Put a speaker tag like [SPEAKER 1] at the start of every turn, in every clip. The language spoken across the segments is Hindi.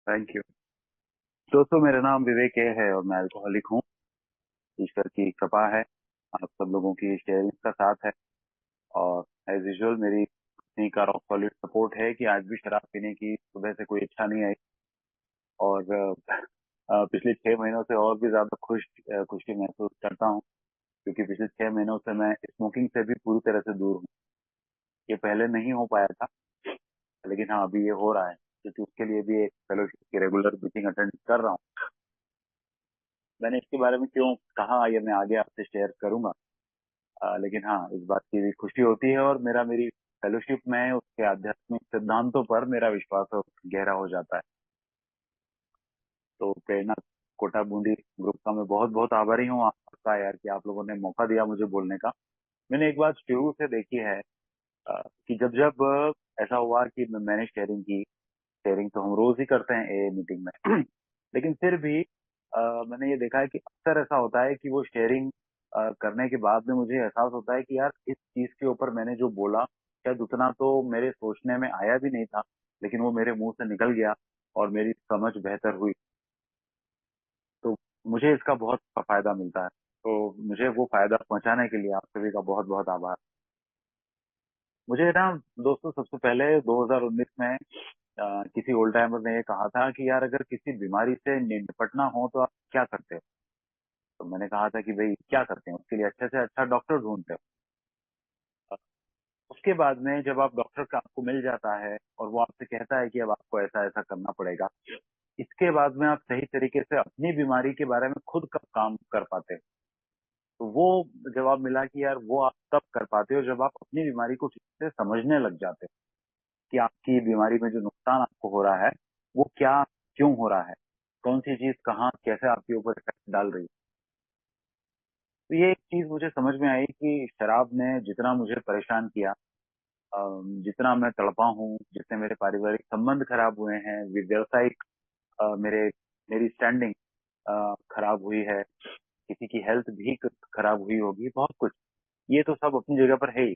[SPEAKER 1] Thank you. दोस्तों, मेरा नाम विवेक ए है और मैं अल्कोहलिक हूँ। ईश्वर की कृपा है, आप सब लोगों की शेयरिंग का साथ है। और एज यूजुअल मेरी पत्नी का रॉक सॉलिड सपोर्ट है कि आज भी शराब पीने की सुबह से कोई इच्छा नहीं आई। और पिछले 6 महीनों से और भी ज्यादा खुशी महसूस करता हूँ, क्योंकि पिछले 6 महीनों से मैं स्मोकिंग से भी पूरी तरह से दूर हूँ। ये पहले नहीं हो पाया था, लेकिन हाँ अभी ये हो रहा है, क्योंकि उसके लिए भी एक फेलोशिप की रेगुलर मीटिंग अटेंड कर रहा हूँ। मैंने इसके बारे में क्यों कहा ये मैं आगे आपसे शेयर करूंगा। लेकिन हाँ, इस बात की भी खुशी होती है और मेरी फेलोशिप में उसके आध्यात्मिक सिद्धांतों पर मेरा विश्वास और गहरा हो जाता है। तो प्रेरणा कोटा बूंदी ग्रुप का मैं बहुत बहुत आभारी हूँ आपका यार, कि आप लोगों ने मौका दिया मुझे बोलने का। मैंने एक बात शुरू से देखी है, कि जब जब ऐसा हुआ कि मैंने शेयरिंग की। शेयरिंग तो हम रोज ही करते हैं ए मीटिंग में लेकिन फिर भी मैंने ये देखा है कि अक्सर ऐसा होता है कि वो शेयरिंग करने के बाद में मुझे एहसास होता है कि यार इस चीज के ऊपर मैंने जो बोला, शायद उतना तो मेरे सोचने में आया भी नहीं था, लेकिन वो मेरे मुंह से निकल गया और मेरी समझ बेहतर हुई। तो मुझे इसका बहुत फायदा मिलता है। तो मुझे वो फायदा पहुंचाने के लिए आप सभी का बहुत बहुत आभार। मुझे ना दोस्तों, सबसे पहले 2019 में किसी ओल्ड टाइमर ने ये कहा था कि यार अगर किसी बीमारी से निपटना हो तो आप क्या करते हो। तो मैंने कहा था कि भाई क्या करते हैं, उसके लिए अच्छे से अच्छा डॉक्टर ढूंढते हो। उसके बाद में जब आप डॉक्टर का आपको मिल जाता है और वो आपसे कहता है कि अब आपको ऐसा ऐसा करना पड़ेगा, इसके बाद में आप सही तरीके से अपनी बीमारी के बारे में खुद का काम कर पाते हो। तो वो जवाब मिला कि यार वो आप तब कर पाते हो जब आप अपनी बीमारी को ठीक से समझने लग जाते हो, कि आपकी बीमारी में जो नुकसान आपको हो रहा है वो क्या क्यों हो रहा है, कौन सी चीज कहाँ कैसे आपके ऊपर इफेक्ट डाल रही है। तो ये एक चीज मुझे समझ में आई कि शराब ने जितना मुझे परेशान किया, जितना मैं तड़पा हूँ, जितने मेरे पारिवारिक संबंध खराब हुए हैं, व्यावसायिक मेरे मेरी स्टैंडिंग खराब हुई है, किसी की हेल्थ भी खराब हुई होगी, बहुत कुछ, ये तो सब अपनी जगह पर है ही।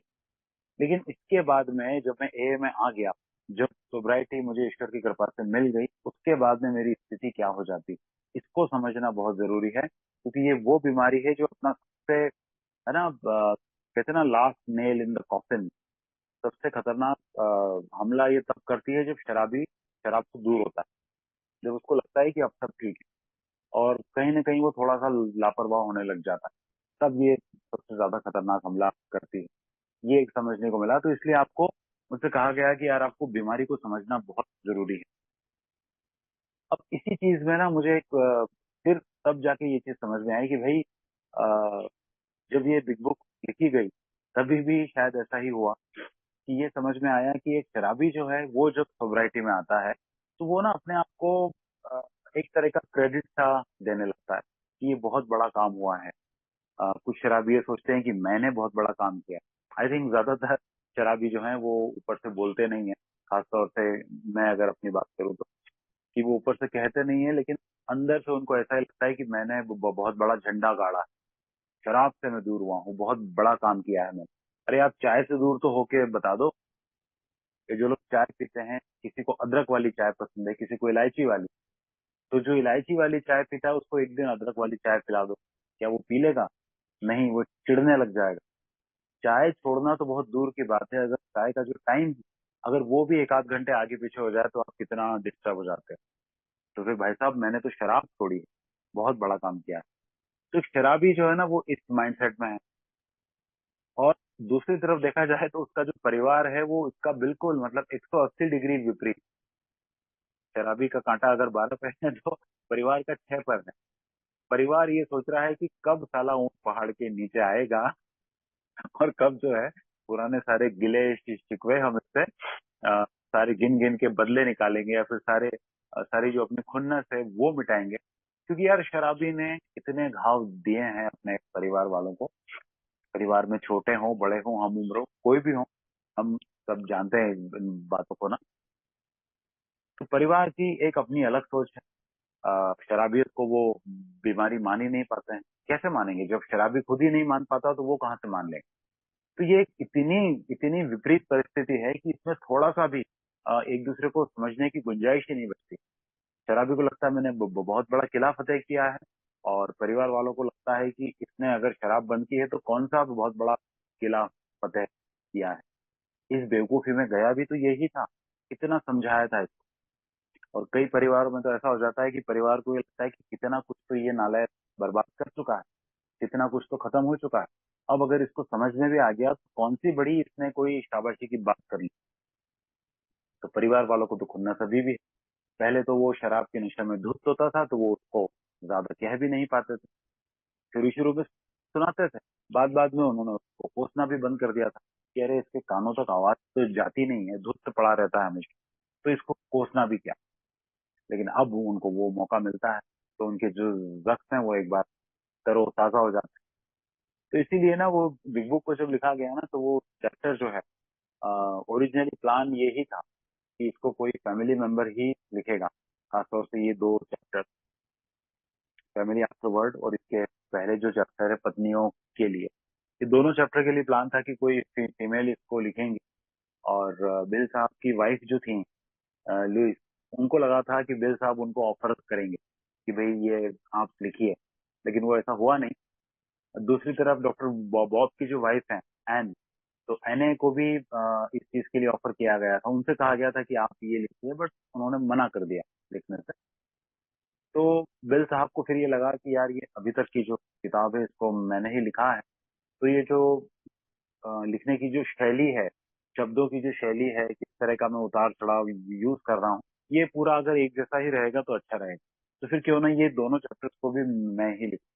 [SPEAKER 1] लेकिन इसके बाद में जब मैं ए में आ गया, जब सोब्राइटी मुझे ईश्वर की कृपा से मिल गई, उसके बाद में मेरी स्थिति क्या हो जाती, इसको समझना बहुत जरूरी है, क्योंकि ये वो बीमारी है जो अपना सबसे, है ना, कहते हैं ना, last nail in the coffin, सबसे खतरनाक हमला ये तब करती है जब शराबी शराब से दूर होता है, जब उसको लगता है कि अब सब ठीक है और कहीं ना कहीं वो थोड़ा सा लापरवाह होने लग जाता है, तब ये सबसे ज्यादा खतरनाक हमला करती है। ये एक समझने को मिला, तो इसलिए आपको मुझसे कहा गया कि यार आपको बीमारी को समझना बहुत जरूरी है। अब इसी चीज में ना मुझे एक फिर तब जाके ये चीज समझ में आई कि भाई, अ, जब ये बिग बुक लिखी गई, तभी भी शायद ऐसा ही हुआ कि ये समझ में आया कि एक शराबी जो है वो जब सोब्राइटी में आता है, तो वो ना अपने आप को अ, एक तरह का क्रेडिट सा देने लगता है कि ये बहुत बड़ा काम हुआ है। कुछ शराबी ये सोचते हैं कि मैंने बहुत बड़ा काम किया। आई थिंक ज्यादातर शराबी जो हैं वो ऊपर से बोलते नहीं है, खासतौर से मैं अगर अपनी बात करूँ तो, कि वो ऊपर से कहते नहीं है, लेकिन अंदर से उनको ऐसा ही लगता है कि मैंने बहुत बड़ा झंडा गाड़ा है, शराब से मैं दूर हुआ हूँ, बहुत बड़ा काम किया है मैंने। अरे आप चाय से दूर तो होके बता दो। कि जो लोग चाय पीते हैं, किसी को अदरक वाली चाय पसंद है, किसी को इलायची वाली, तो जो इलायची वाली चाय पीता है उसको एक दिन अदरक वाली चाय पिला दो, क्या वो पी लेगा? नहीं, वो चिढ़ने लग जाएगा। चाय छोड़ना तो बहुत दूर की बात है, अगर चाय का जो टाइम, अगर वो भी एक आध घंटे आगे पीछे हो जाए तो आप कितना डिस्टर्ब हो जाते हैं। तो फिर भाई साहब, मैंने तो शराब छोड़ी है, बहुत बड़ा काम किया है। तो शराबी जो है ना वो इस माइंडसेट में है। और दूसरी तरफ देखा जाए तो उसका जो परिवार है वो इसका बिल्कुल मतलब 180 डिग्री विपरीत। शराबी का कांटा अगर 12 पे है तो परिवार का 6 पर है। परिवार ये सोच रहा है कि कब साला ऊंट पहाड़ के नीचे आएगा और कब जो है पुराने सारे गिले शिकवे हम इससे सारे गिन गिन के बदले निकालेंगे, या फिर सारी जो अपनी खुन्नस है वो मिटाएंगे। क्योंकि यार शराबी ने इतने घाव दिए हैं अपने परिवार वालों को। परिवार में छोटे हों बड़े हों हम उम्र हो कोई भी हो, हम सब जानते हैं इन बातों को ना। तो परिवार की एक अपनी अलग सोच है। शराबियत को वो बीमारी मान ही नहीं पाते हैं। कैसे मानेंगे जब शराबी खुद ही नहीं मान पाता, तो वो कहाँ से मान लेंगे। तो ये एक इतनी इतनी विपरीत परिस्थिति है कि इसमें थोड़ा सा भी एक दूसरे को समझने की गुंजाइश ही नहीं बचती। शराबी को लगता है मैंने बहुत बड़ा किला फतेह किया है, और परिवार वालों को लगता है कि इसने अगर शराब बंद की है तो कौन सा बहुत बड़ा किला फतेह किया है। इस बेवकूफी में गया भी तो यही था, कितना समझाया था इसको। और कई परिवारों में तो ऐसा हो जाता है कि परिवार को ये लगता है कि कितना कुछ तो ये नालायक बर्बाद कर चुका है, कितना कुछ तो खत्म हो चुका है। अब अगर इसको समझ में भी आ गया तो कौन सी बड़ी इसने कोई शाबाशी की बात कर ली। तो परिवार वालों को तो खुन्नस अभी भी है। पहले तो वो शराब के नशे में धुत होता था तो वो उसको ज्यादा कह भी नहीं पाते थे, शुरू शुरू में सुनाते थे। बाद बाद में उन्होंने उसको कोसना भी बंद कर दिया था कि अरे इसके कानों तक आवाज तो जाती नहीं है, धुत पड़ा रहता है हमेशा, तो इसको कोसना भी क्या। लेकिन अब उनको वो मौका मिलता है तो उनके जो जख्म है वो एक बार तरोताजा हो जाते हैं। तो इसीलिए ना वो बिग बुक को जब लिखा गया ना तो वो चैप्टर जो है, ओरिजिनली प्लान ये ही था कि इसको कोई फैमिली मेंबर ही लिखेगा, खासतौर से ये दो चैप्टर, फैमिली आफ्टरवर्ड और इसके पहले जो चैप्टर है पत्नियों के लिए। ये दोनों चैप्टर के लिए प्लान था कि कोई फीमेल इसको लिखेंगी। और बिल साहब की वाइफ जो थी, लुइस, उनको लगा था कि बिल साहब उनको ऑफर करेंगे कि भाई ये आप लिखिए, लेकिन वो ऐसा हुआ नहीं। दूसरी तरफ डॉक्टर बॉब की जो वाइफ है, एन, तो एनए को भी इस चीज के लिए ऑफर किया गया था, उनसे कहा गया था कि आप ये लिखिए, बट उन्होंने मना कर दिया लिखने से। तो बिल साहब को फिर ये लगा कि यार ये अभी तक की जो किताब है इसको मैंने ही लिखा है, तो ये जो लिखने की जो शैली है, शब्दों की जो शैली है, किस तरह का मैं उतार चढ़ाव यूज कर रहा हूँ, ये पूरा अगर एक जैसा ही रहेगा तो अच्छा रहेगा। तो फिर क्यों ना ये दोनों चैप्टर्स को भी मैं ही लिखूं।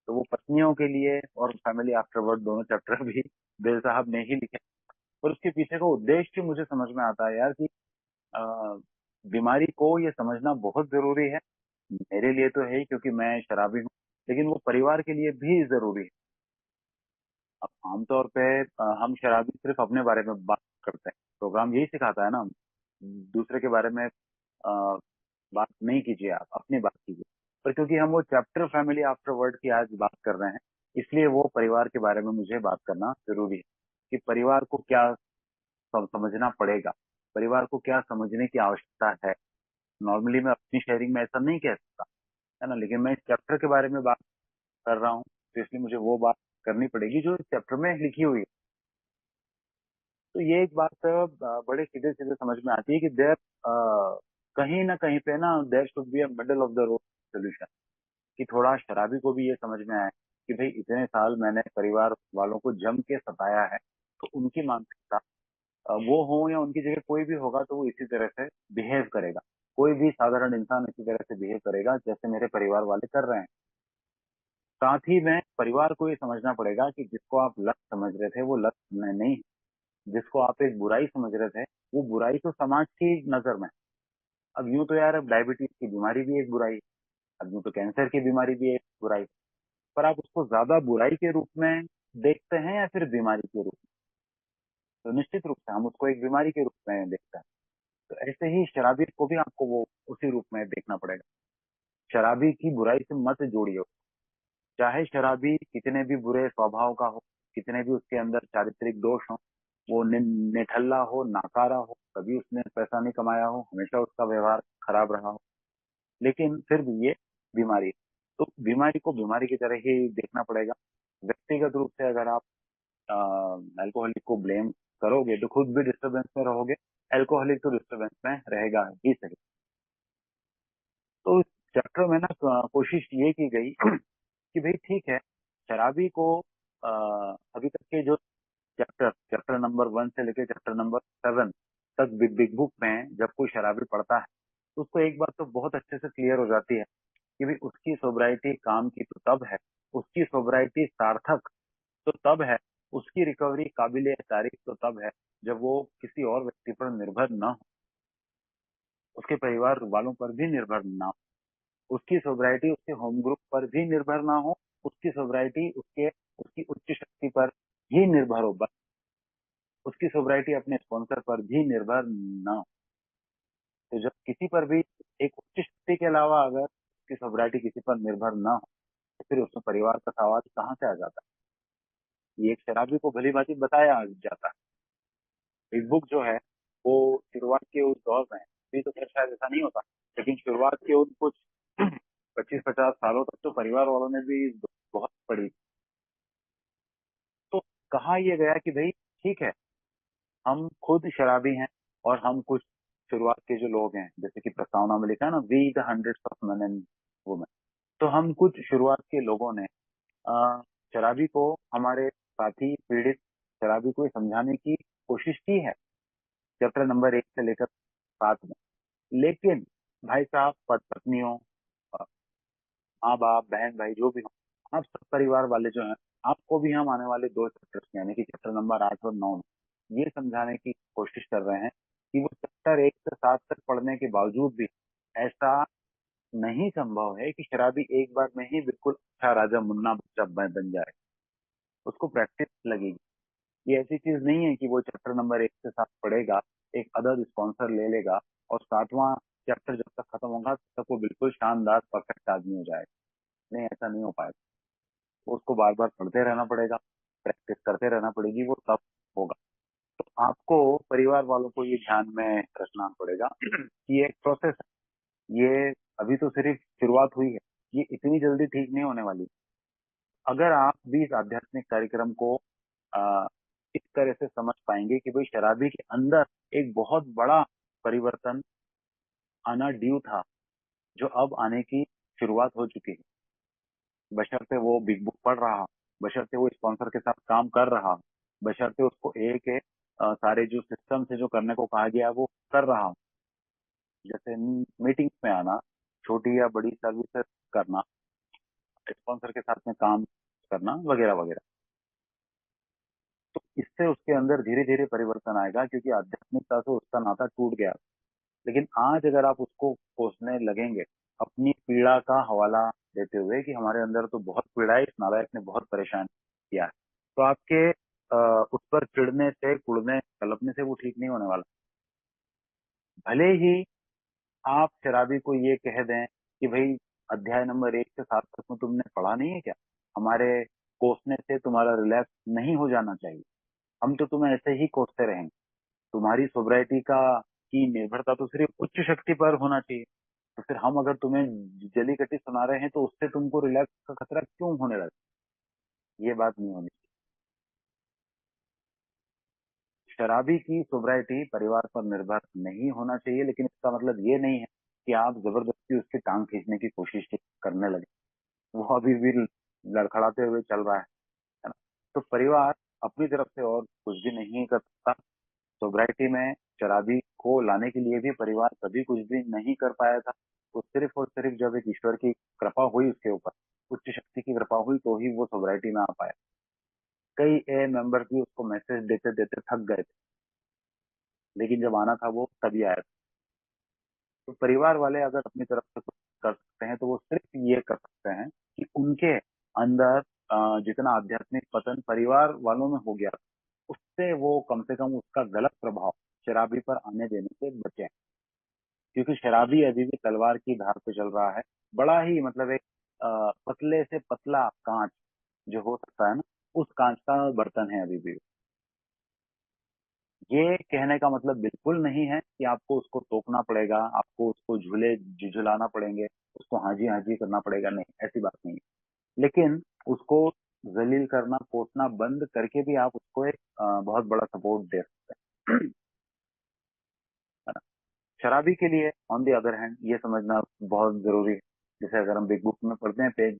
[SPEAKER 1] तो वो पत्नियों के लिए और फैमिली आफ्टरवर्ड दोनों चैप्टर भी बिल साहब ने ही लिखे। और उसके पीछे का उद्देश्य मुझे समझ में आता है यार कि अ, बीमारी को ये समझना बहुत जरूरी है। मेरे लिए तो है ही क्योंकि मैं शराबी हूँ, लेकिन वो परिवार के लिए भी जरूरी है। अब आमतौर पे हम शराबी सिर्फ अपने बारे में बात करते हैं, प्रोग्राम यही सिखाता है ना, दूसरे के बारे में बात नहीं कीजिए, आप अपनी बात कीजिए। पर क्योंकि हम वो चैप्टर फैमिली आफ्टरवर्ड की आज बात कर रहे हैं, इसलिए वो परिवार के बारे में मुझे बात करना जरूरी है कि परिवार को क्या समझना पड़ेगा, परिवार को क्या समझने की आवश्यकता है। नॉर्मली मैं अपनी शेयरिंग में ऐसा नहीं कह सकता, है ना, लेकिन मैं इस चैप्टर के बारे में बात कर रहा हूँ तो इसलिए मुझे वो बात करनी पड़ेगी जो इस चैप्टर में लिखी हुई है। तो ये एक बात बड़े सीधे सीधे समझ में आती है कि देर कहीं ना कहीं पे ना there should be a middle of the road solution, कि थोड़ा शराबी को भी ये समझ में आए कि भाई इतने साल मैंने परिवार वालों को जम के सताया है, तो उनकी मानसिकता, वो हो या उनकी जगह कोई भी होगा तो वो इसी तरह से बिहेव करेगा। कोई भी साधारण इंसान इसी तरह से बिहेव करेगा जैसे मेरे परिवार वाले कर रहे हैं। साथ ही में परिवार को ये समझना पड़ेगा कि जिसको आप लत समझ रहे थे वो लत नहीं, जिसको आप एक बुराई समझ रहे थे वो बुराई तो समाज की नजर में है। अब यूं तो यार अब डायबिटीज की बीमारी भी एक बुराई है, अब यूं तो कैंसर की बीमारी भी एक बुराई है। पर आप उसको ज्यादा बुराई के रूप में देखते हैं या फिर बीमारी के रूप में? तो निश्चित रूप से हम उसको एक बीमारी के रूप में देखते हैं। तो ऐसे ही शराबी को भी आपको वो उसी रूप में देखना पड़ेगा। शराबी की बुराई से मत जोड़िए। चाहे शराबी कितने भी बुरे स्वभाव का हो, कितने भी उसके अंदर चारित्रिक दोष हो, वो निठल्ला हो, नाकारा हो, कभी उसने पैसा नहीं कमाया हो, हमेशा उसका व्यवहार खराब रहा हो, लेकिन फिर भी ये बीमारी है। तो बीमारी को बीमारी की तरह ही देखना पड़ेगा। व्यक्तिगत रूप से अगर आप अल्कोहलिक को ब्लेम करोगे तो खुद भी डिस्टरबेंस में रहोगे, अल्कोहलिक तो डिस्टरबेंस में रहेगा ही सही। तो इस चैप्टर में ना कोशिश ये की गई कि भाई ठीक है, शराबी को अ, अभी तक के जो चैप्टर चैप्टर नंबर 1 से लेकर चैप्टर नंबर 7 तक बिग बुक में जब कोई शराबी पढ़ता है तो उसको एक बात तो बहुत अच्छे से क्लियर हो जाती है कि भाई उसकी सोब्राइटी काम की तो तब है, उसकी सोब्राइटी सार्थक तो तब है, उसकी रिकवरी काबिल तारीफ तो तब है जब वो किसी और व्यक्ति पर निर्भर न हो, उसके परिवार वालों पर भी निर्भर ना हो, उसकी सोब्राइटी उसके होम ग्रुप पर भी निर्भर ना हो, उसकी सोब्राइटी उसकी उच्च शक्ति पर ही निर्भर हो, बस उसकी सोब्राइटी अपने स्पॉन्सर पर भी निर्भर ना हो। तो जब किसी पर भी एक उच्च शक्ति के अलावा अगर उसकी सोब्राइटी किसी पर निर्भर ना हो तो फिर उसमें परिवार का सवाल कहाँ से आ जाता है। ये एक शराबी को भली भांति बताया जाता है। एक बुक जो है वो शुरुआत के उस दौर में, अभी तो खैर शायद ऐसा नहीं होता, लेकिन शुरुआत के उन कुछ 25-50 सालों तक तो परिवार वालों ने भी बहुत पड़ी। तो कहा यह गया कि भाई ठीक है, हम खुद शराबी हैं, और हम कुछ शुरुआत के जो लोग हैं, जैसे कि प्रस्तावना में लिखा है ना, we the hundreds of men and women, तो हम कुछ शुरुआत के लोगों ने शराबी को, हमारे साथी पीड़ित शराबी को ये समझाने की कोशिश की है, चैप्टर नंबर 1 से लेकर 7 में। लेकिन भाई साहब, पत्नियों, माँ बाप, बहन भाई, जो भी हो, आप सब परिवार वाले जो हैं, आपको भी हम आने वाले 2 चैप्टर्स यानी कि चैप्टर नंबर 8 और 9 में ये समझाने की कोशिश कर रहे हैं कि वो चैप्टर 1 से 7 तक पढ़ने के बावजूद भी ऐसा नहीं संभव है कि शराबी एक बार में ही बिल्कुल अच्छा राजा मुन्ना बच्चा बन जाए। उसको प्रैक्टिस लगेगी। ये ऐसी चीज नहीं है कि वो चैप्टर नंबर 1 से 7 पढ़ेगा, एक अदर स्पॉन्सर ले लेगा, और 7वां चैप्टर जब तक खत्म होगा तब तक वो बिल्कुल शानदार परफेक्ट आदमी हो जाएगा। नहीं, ऐसा नहीं हो पाएगा। तो उसको बार बार पढ़ते रहना पड़ेगा, प्रैक्टिस करते रहना पड़ेगी, वो तब होगा। तो आपको, परिवार वालों को ये ध्यान में रखना पड़ेगा कि ये एक प्रोसेस है। ये अभी तो सिर्फ शुरुआत हुई है, ये इतनी जल्दी ठीक नहीं होने वाली। अगर आप भी इस आध्यात्मिक कार्यक्रम को आ, इस तरह से समझ पाएंगे कि भाई शराबी के अंदर एक बहुत बड़ा परिवर्तन आना ड्यू था, जो अब आने की शुरुआत हो चुकी है, बशर्ते वो बिग बुक पढ़ रहा, बशर्ते वो स्पॉन्सर के साथ काम कर रहा, बशर्ते उसको एक एक सारे जो सिस्टम से जो करने को कहा गया है वो कर रहा, जैसे मीटिंग्स में आना, छोटी या बड़ी सर्विसेज करना, स्पॉन्सर के साथ में काम करना, वगैरह वगैरह। तो इससे उसके अंदर धीरे धीरे परिवर्तन आएगा, क्योंकि आध्यात्मिकता से उसका नाता टूट गया। लेकिन आज अगर आप उसको कोसने लगेंगे, अपनी पीड़ा का हवाला देते हुए कि हमारे अंदर तो बहुत पीड़ा है, इस नालायक ने बहुत परेशान किया है, तो आपके उस पर चिढ़ने से, कुड़ने, कलपने से वो ठीक नहीं होने वाला। भले ही आप शराबी को ये कह दें कि भाई अध्याय नंबर 1 से 7 तक में तुमने पढ़ा नहीं है क्या, हमारे कोसने से तुम्हारा रिलैक्स नहीं हो जाना चाहिए, हम तो तुम्हें ऐसे ही कोसते रहेंगे, तुम्हारी सोब्राइटी का की निर्भरता तो सिर्फ उच्च शक्ति पर होना चाहिए। तो फिर हम अगर तुम्हें जली कटी सुना रहे हैं, तो उससे तुमको रिलैक्स का खतरा क्यों होने लगा? ये बात नहीं होनी चाहिए। शराबी की सोब्राइटी परिवार पर निर्भर नहीं होना चाहिए, लेकिन इसका मतलब ये नहीं है कि आप जबरदस्ती उसकी टांग खींचने की कोशिश करने लगे। वो अभी भी लड़खड़ाते हुए चल रहा है ना? तो परिवार अपनी तरफ से और कुछ भी नहीं कर सकता। सोब्राइटी में शराबी को लाने के लिए भी परिवार कभी कुछ भी नहीं कर पाया था। वो सिर्फ और सिर्फ जब एक ईश्वर की कृपा हुई उसके ऊपर, उच्च शक्ति की कृपा हुई, तो ही वो सोब्राइटी में आ पाया। कई ए मेंबर भी उसको मैसेज देते देते थक गए थे, लेकिन जब आना था वो तभी आया था। तो परिवार वाले अगर अपनी तरफ से कुछ कर सकते हैं, तो वो सिर्फ ये कर सकते हैं कि उनके अंदर जितना आध्यात्मिक पतन परिवार वालों में हो गया, उससे वो कम से कम उसका गलत प्रभाव शराबी पर आने देने से बचे। क्योंकि शराबी अभी भी तलवार की धार पे चल रहा है। बड़ा ही मतलब एक पतले से पतला कांच जो हो सकता है ना, उस कांच का बर्तन है अभी भी। ये कहने का मतलब बिल्कुल नहीं है कि आपको उसको टोकना पड़ेगा, आपको उसको झूले झुलाना पड़ेंगे, उसको हाँ जी करना पड़ेगा, नहीं, ऐसी बात नहीं है। लेकिन उसको जलील करना, कोसना बंद करके भी आप उसको एक बहुत बड़ा सपोर्ट दे सकते हैं। है ना? शराबी के लिए ऑन द अदर हैंड ये समझना बहुत जरूरी है। जैसे अगर हम बिग बुक में पढ़ते हैं, पेज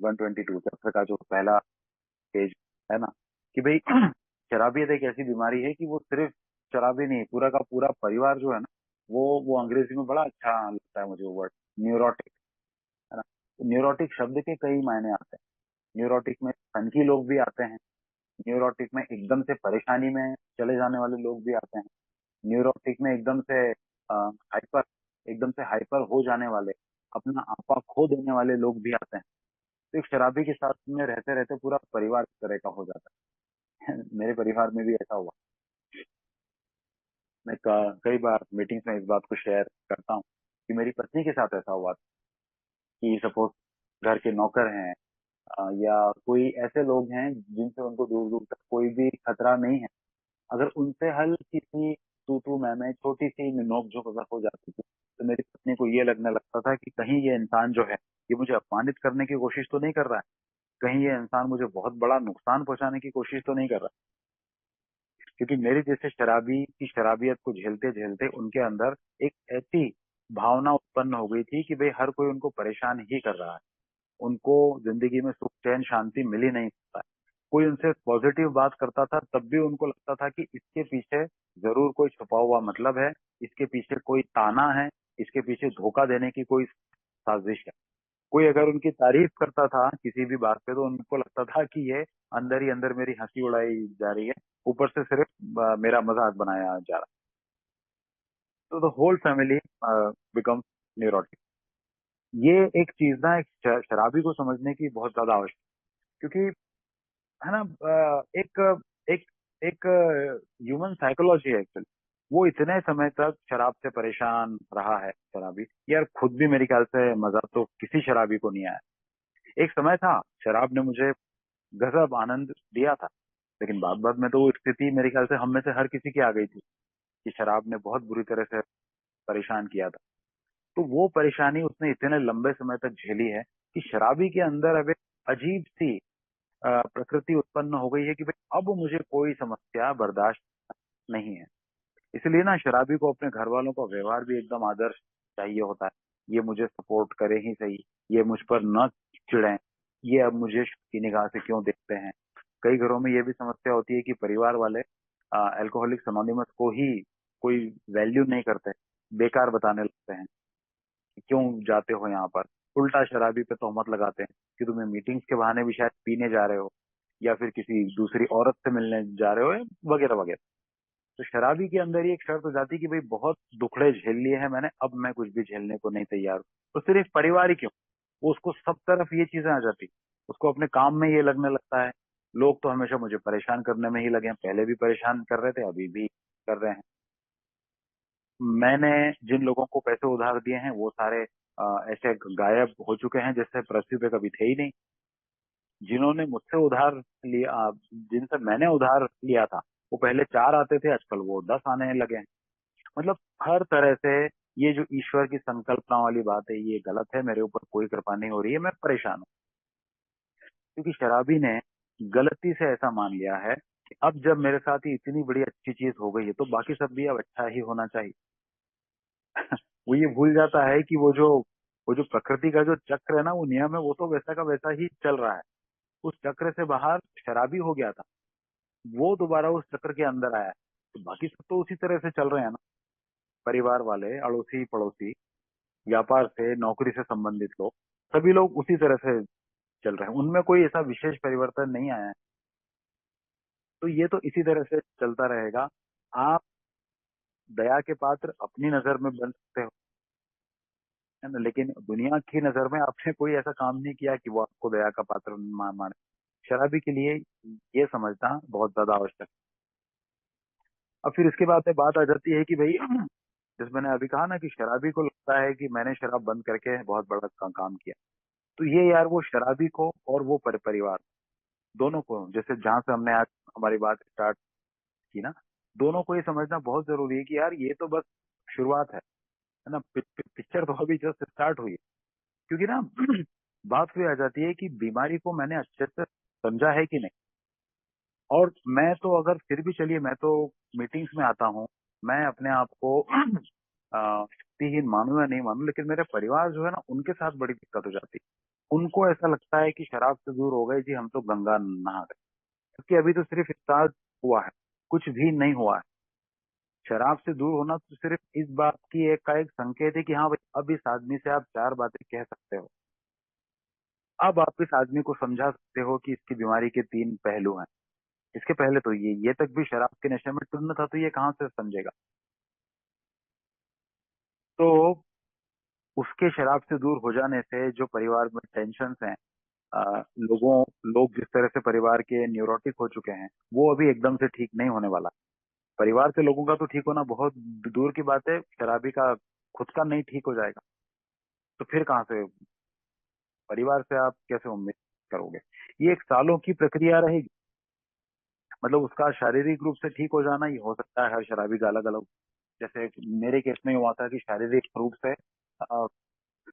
[SPEAKER 1] 122 चैप्टर का जो पहला पेज है ना, कि भाई शराबियत एक ऐसी बीमारी है कि वो सिर्फ शराबी नहीं, पूरा का पूरा परिवार जो है ना, वो अंग्रेजी में बड़ा अच्छा लगता है मुझे वो वर्ड, न्यूरोटिक। है ना? तो न्यूरोटिक शब्द के कई मायने आते हैं। न्यूरोटिक में सनकी लोग भी आते हैं, न्यूरोटिक में एकदम से परेशानी में चले जाने वाले लोग भी आते हैं, न्यूरोटिक में एकदम से हाइपर हो जाने वाले, अपना आपा खो देने वाले लोग भी आते हैं। तो एक शराबी के साथ में रहते रहते पूरा परिवार इस तरह का हो जाता है। मेरे परिवार में भी ऐसा हुआ। मैं कई बार मीटिंग्स में इस बात को शेयर करता हूँ कि मेरी पत्नी के साथ ऐसा हुआ था कि सपोज घर के नौकर हैं, या कोई ऐसे लोग हैं जिनसे उनको दूर दूर तक कोई भी खतरा नहीं है, अगर उनसे हल्की सी तू मैं छोटी सी नोक झोंक अगर हो जाती थी तो मेरी पत्नी को ये लगने लगता था कि कहीं ये इंसान जो है ये मुझे अपमानित करने की कोशिश तो नहीं कर रहा है, कहीं ये इंसान मुझे बहुत बड़ा नुकसान पहुंचाने की कोशिश तो नहीं कर रहा। क्योंकि मेरे जैसे शराबी की शराबियत को झेलते झेलते उनके अंदर एक ऐसी भावना उत्पन्न हो गई थी कि भाई हर कोई उनको परेशान ही कर रहा है, उनको जिंदगी में सुख चैन शांति मिल ही नहीं सकता है। कोई उनसे पॉजिटिव बात करता था तब भी उनको लगता था कि इसके पीछे जरूर कोई छुपा हुआ मतलब है, इसके पीछे कोई ताना है, इसके पीछे धोखा देने की कोई साजिश है। कोई अगर उनकी तारीफ करता था किसी भी बात पे तो उनको लगता था कि ये अंदर ही अंदर मेरी हंसी उड़ाई जा रही है, ऊपर से सिर्फ मेरा मजाक बनाया जा रहा है। तो the whole family become neurotic. ये एक चीज ना एक शराबी को समझने की बहुत ज्यादा आवश्यक, क्योंकि है ना एक एक एक ह्यूमन साइकोलॉजी है एक्चुअली। वो इतने समय तक शराब से परेशान रहा है शराबी, यार खुद भी मेरे ख्याल से मजा तो किसी शराबी को नहीं आया। एक समय था शराब ने मुझे गजब आनंद दिया था, लेकिन बाद बाद में तो वो स्थिति मेरे ख्याल से हम में से हर किसी की आ गई थी कि शराब ने बहुत बुरी तरह से परेशान किया था। तो वो परेशानी उसने इतने लंबे समय तक झेली है कि शराबी के अंदर अब एक अजीब सी प्रकृति उत्पन्न हो गई है कि भाई अब मुझे कोई समस्या बर्दाश्त नहीं है। इसलिए ना शराबी को अपने घर वालों का व्यवहार भी एकदम आदर्श चाहिए होता है। ये मुझे सपोर्ट करे ही सही, ये मुझ पर न चिढ़े, ये अब मुझे की निगाह से क्यों देखते हैं। कई घरों में ये भी समस्या होती है कि परिवार वाले अल्कोहलिक्स अनोनिमस को ही कोई वैल्यू नहीं करते, बेकार बताने लगते हैं कि क्यों जाते हो यहाँ पर। उल्टा शराबी पे तोहमत लगाते हैं कि तुम्हें मीटिंग्स के बहाने भी शायद पीने जा रहे हो, या फिर किसी दूसरी औरत से मिलने जा रहे हो, वगैरह वगैरह। तो शराबी के अंदर ही एक शर्त हो जाती है कि भाई बहुत दुखड़े झेल लिए हैं मैंने, अब मैं कुछ भी झेलने को नहीं तैयार हूँ। तो सिर्फ परिवार ही क्यों, वो उसको सब तरफ ये चीजें आ जाती, उसको अपने काम में ये लगने लगता है लोग तो हमेशा मुझे परेशान करने में ही लगे हैं, पहले भी परेशान कर रहे थे अभी भी कर रहे हैं। मैंने जिन लोगों को पैसे उधार दिए हैं वो सारे ऐसे गायब हो चुके हैं जैसे पृथ्वी पे कभी थे ही नहीं। जिन्होंने मुझसे उधार लिया, जिनसे मैंने उधार लिया था, वो पहले 4 आते थे, आजकल वो 10 आने लगे हैं। मतलब हर तरह से ये जो ईश्वर की संकल्पना वाली बात है ये गलत है, मेरे ऊपर कोई कृपा नहीं हो रही है, मैं परेशान हूँ। क्योंकि शराबी ने गलती से ऐसा मान लिया है कि अब जब मेरे साथ ही इतनी बड़ी अच्छी चीज हो गई है तो बाकी सब भी अब अच्छा ही होना चाहिए। वो ये भूल जाता है कि वो जो प्रकृति का जो चक्र है ना, वो नियम है, वो तो वैसा का वैसा ही चल रहा है। उस चक्र से बाहर शराबी हो गया था, वो दोबारा उस चक्र के अंदर आया है, तो बाकी सब तो उसी तरह से चल रहे हैं ना। परिवार वाले, अड़ोसी पड़ोसी, व्यापार से नौकरी से संबंधित लोग, सभी लोग उसी तरह से चल रहे हैं, उनमें कोई ऐसा विशेष परिवर्तन नहीं आया है। तो ये तो इसी तरह से चलता रहेगा। आप दया के पात्र अपनी नजर में बन सकते हो, है ना, लेकिन दुनिया की नजर में आपने कोई ऐसा काम नहीं किया कि वो आपको दया का पात्र माने। शराबी के लिए ये समझना बहुत ज्यादा आवश्यक है। अब फिर इसके बाद में बात आ जाती है कि भाई जैसे मैंने अभी कहा ना कि शराबी को लगता है कि मैंने शराब बंद करके बहुत बड़ा काम किया। तो ये यार वो शराबी को और वो परिवार दोनों को, जैसे जहां से हमने आज हमारी बात स्टार्ट की ना, दोनों को ये समझना बहुत जरूरी है कि यार ये तो बस शुरुआत है ना, पिक्चर तो अभी जस्ट स्टार्ट हुई है। क्योंकि ना बात हुई आ जाती है कि बीमारी को मैंने अच्छे से समझा है कि नहीं। और मैं तो अगर फिर भी चलिए मैं तो मीटिंग्स में आता हूँ, मैं अपने आप को शक्तिहीन मानूं या नहीं मानूं, लेकिन मेरे परिवार जो है ना उनके साथ बड़ी दिक्कत हो जाती है। उनको ऐसा लगता है कि शराब से दूर हो गए जी, हम तो गंगा नहा गए। क्योंकि अभी तो सिर्फ स्टार्ट हुआ है, कुछ भी नहीं हुआ है। शराब से दूर होना तो सिर्फ इस बात की एक का एक संकेत है कि हाँ भाई अब इस आदमी से आप 4 बातें कह सकते हो। अब आप इस आदमी को समझा सकते हो कि इसकी बीमारी के 3 पहलू हैं। इसके पहले तो ये तक भी शराब के नशे में टुन्न था, तो ये कहाँ से समझेगा। तो उसके शराब से दूर हो जाने से जो परिवार में टेंशन हैं, लोग जिस तरह से परिवार के न्यूरोटिक हो चुके हैं, वो अभी एकदम से ठीक नहीं होने वाला। परिवार से लोगों का तो ठीक होना बहुत दूर की बात है, शराबी का खुद का नहीं ठीक हो जाएगा तो फिर कहाँ से परिवार से आप कैसे उम्मीद करोगे। ये एक सालों की प्रक्रिया रहेगी। मतलब उसका शारीरिक रूप से ठीक हो जाना ये हो सकता है, हर शराबी का अलग अलग। जैसे मेरे केस में हुआ था कि शारीरिक रूप से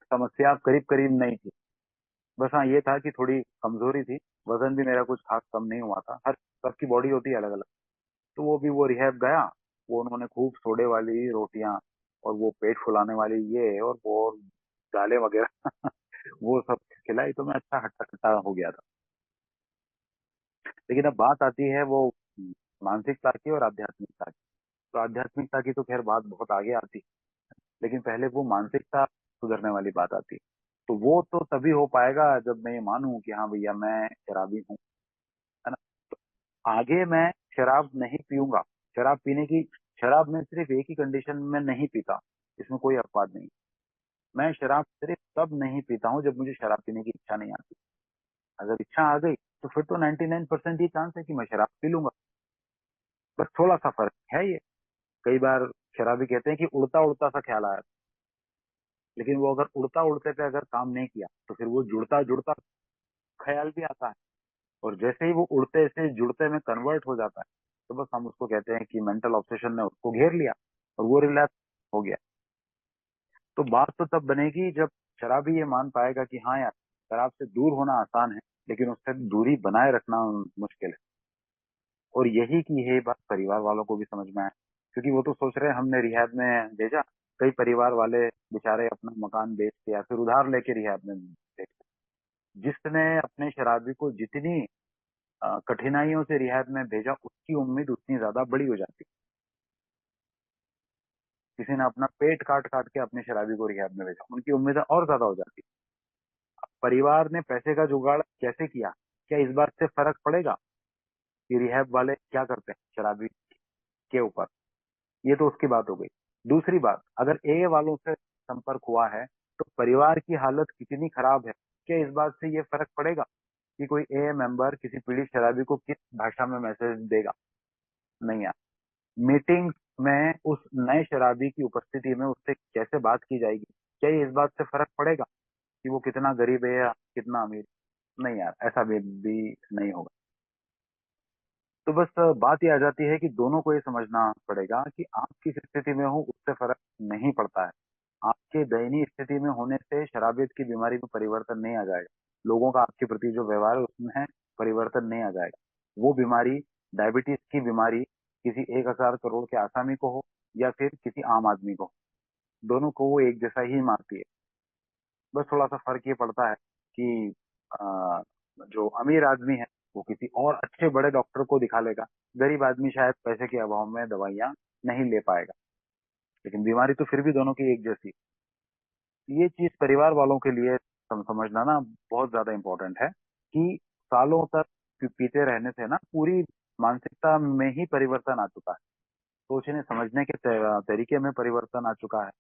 [SPEAKER 1] समस्या करीब करीब नहीं थी। बस हाँ, ये था कि थोड़ी कमजोरी थी। वजन भी मेरा कुछ खास कम नहीं हुआ था। हर सबकी बॉडी होती है अलग अलग। तो वो भी वो रिहैब गया। वो उन्होंने खूब सोडे वाली रोटियां और वो पेट फुलाने वाली ये और वो दालें वगैरह वो सब खिलाई, तो मैं अच्छा हट्टा कट्टा हो गया था। लेकिन अब बात आती है वो मानसिकता की और आध्यात्मिकता की। तो आध्यात्मिकता की तो खैर बात बहुत आगे आती, लेकिन पहले वो मानसिकता सुधरने वाली बात आती। तो वो तो तभी हो पाएगा जब मैं ये मानूं कि हाँ भैया मैं शराबी हूँ, है ना। आगे मैं शराब नहीं पीऊंगा। शराब पीने की शराब में सिर्फ एक ही कंडीशन में नहीं पीता, इसमें कोई अपवाद नहीं। मैं शराब सिर्फ तब नहीं पीता हूँ जब मुझे शराब पीने की इच्छा नहीं आती। अगर इच्छा आ गई तो फिर तो 99% ही चांस है कि मैं शराब पी लूंगा। बस थोड़ा सा फर्क है ये। कई बार शराबी कहते हैं कि उड़ता उड़ता सा ख्याल आया, लेकिन वो अगर उड़ता उड़ते पे अगर काम नहीं किया तो फिर वो जुड़ता जुड़ता ख्याल भी आता है। और जैसे ही वो उड़ते से जुड़ते में कन्वर्ट हो जाता है, तो बस हम उसको कहते हैं कि मेंटल ऑब्सेशन ने उसको घेर लिया और वो रिलैप्स हो गया। तो बात तो तब बनेगी जब शराबी ये मान पाएगा कि हाँ यार, शराब से दूर होना आसान है, लेकिन उससे दूरी बनाए रखना मुश्किल है। और यही की ये बात परिवार वालों को भी समझ में आए, क्योंकि वो तो सोच रहे हैं हमने रिहैब में भेजा। कई परिवार वाले बेचारे अपना मकान बेच के या फिर उधार लेके रिहैब में भेज। जिसने अपने शराबी को जितनी कठिनाइयों से रिहैब में भेजा, उसकी उम्मीद उतनी ज्यादा बड़ी हो जाती। किसी ने अपना पेट काट काट के अपने शराबी को रिहैब में भेजा, उनकी उम्मीदें और ज्यादा हो जाती। परिवार ने पैसे का जुगाड़ कैसे किया, क्या इस बात से फर्क पड़ेगा कि रिहैब वाले क्या करते हैं शराबी के ऊपर? ये तो उसकी बात हो गई। दूसरी बात, अगर ए वालों से संपर्क हुआ है तो परिवार की हालत कितनी खराब है, क्या इस बात से ये फर्क पड़ेगा कि कोई ए मेंबर किसी पीड़ित शराबी को किस भाषा में मैसेज देगा? नहीं यार। मीटिंग में उस नए शराबी की उपस्थिति में उससे कैसे बात की जाएगी, क्या ये इस बात से फर्क पड़ेगा कि वो कितना गरीब है या कितना अमीर? नहीं यार, ऐसा भी नहीं होगा। तो बस बात ये आ जाती है कि दोनों को ये समझना पड़ेगा कि आप किस स्थिति में हो उससे फर्क नहीं पड़ता है। आपके दयनीय स्थिति में होने से शराबियत की बीमारी में परिवर्तन नहीं आ जाएगा। लोगों का आपके प्रति जो व्यवहार है उसमें परिवर्तन नहीं आ जाएगा। वो बीमारी, डायबिटीज की बीमारी, किसी 1,000 करोड़ के आसामी को हो या फिर किसी आम आदमी को हो, दोनों को वो एक जैसा ही मारती है। बस थोड़ा सा फर्क ये पड़ता है कि अ, जो अमीर आदमी है वो किसी और अच्छे बड़े डॉक्टर को दिखा लेगा। गरीब आदमी शायद पैसे के अभाव में दवाइयां नहीं ले पाएगा, लेकिन बीमारी तो फिर भी दोनों की एक जैसी। ये चीज परिवार वालों के लिए समझना ना बहुत ज्यादा इम्पोर्टेंट है कि सालों तक पीते रहने से ना पूरी मानसिकता में ही परिवर्तन आ चुका है। सोचने समझने के तरीके में परिवर्तन आ चुका है।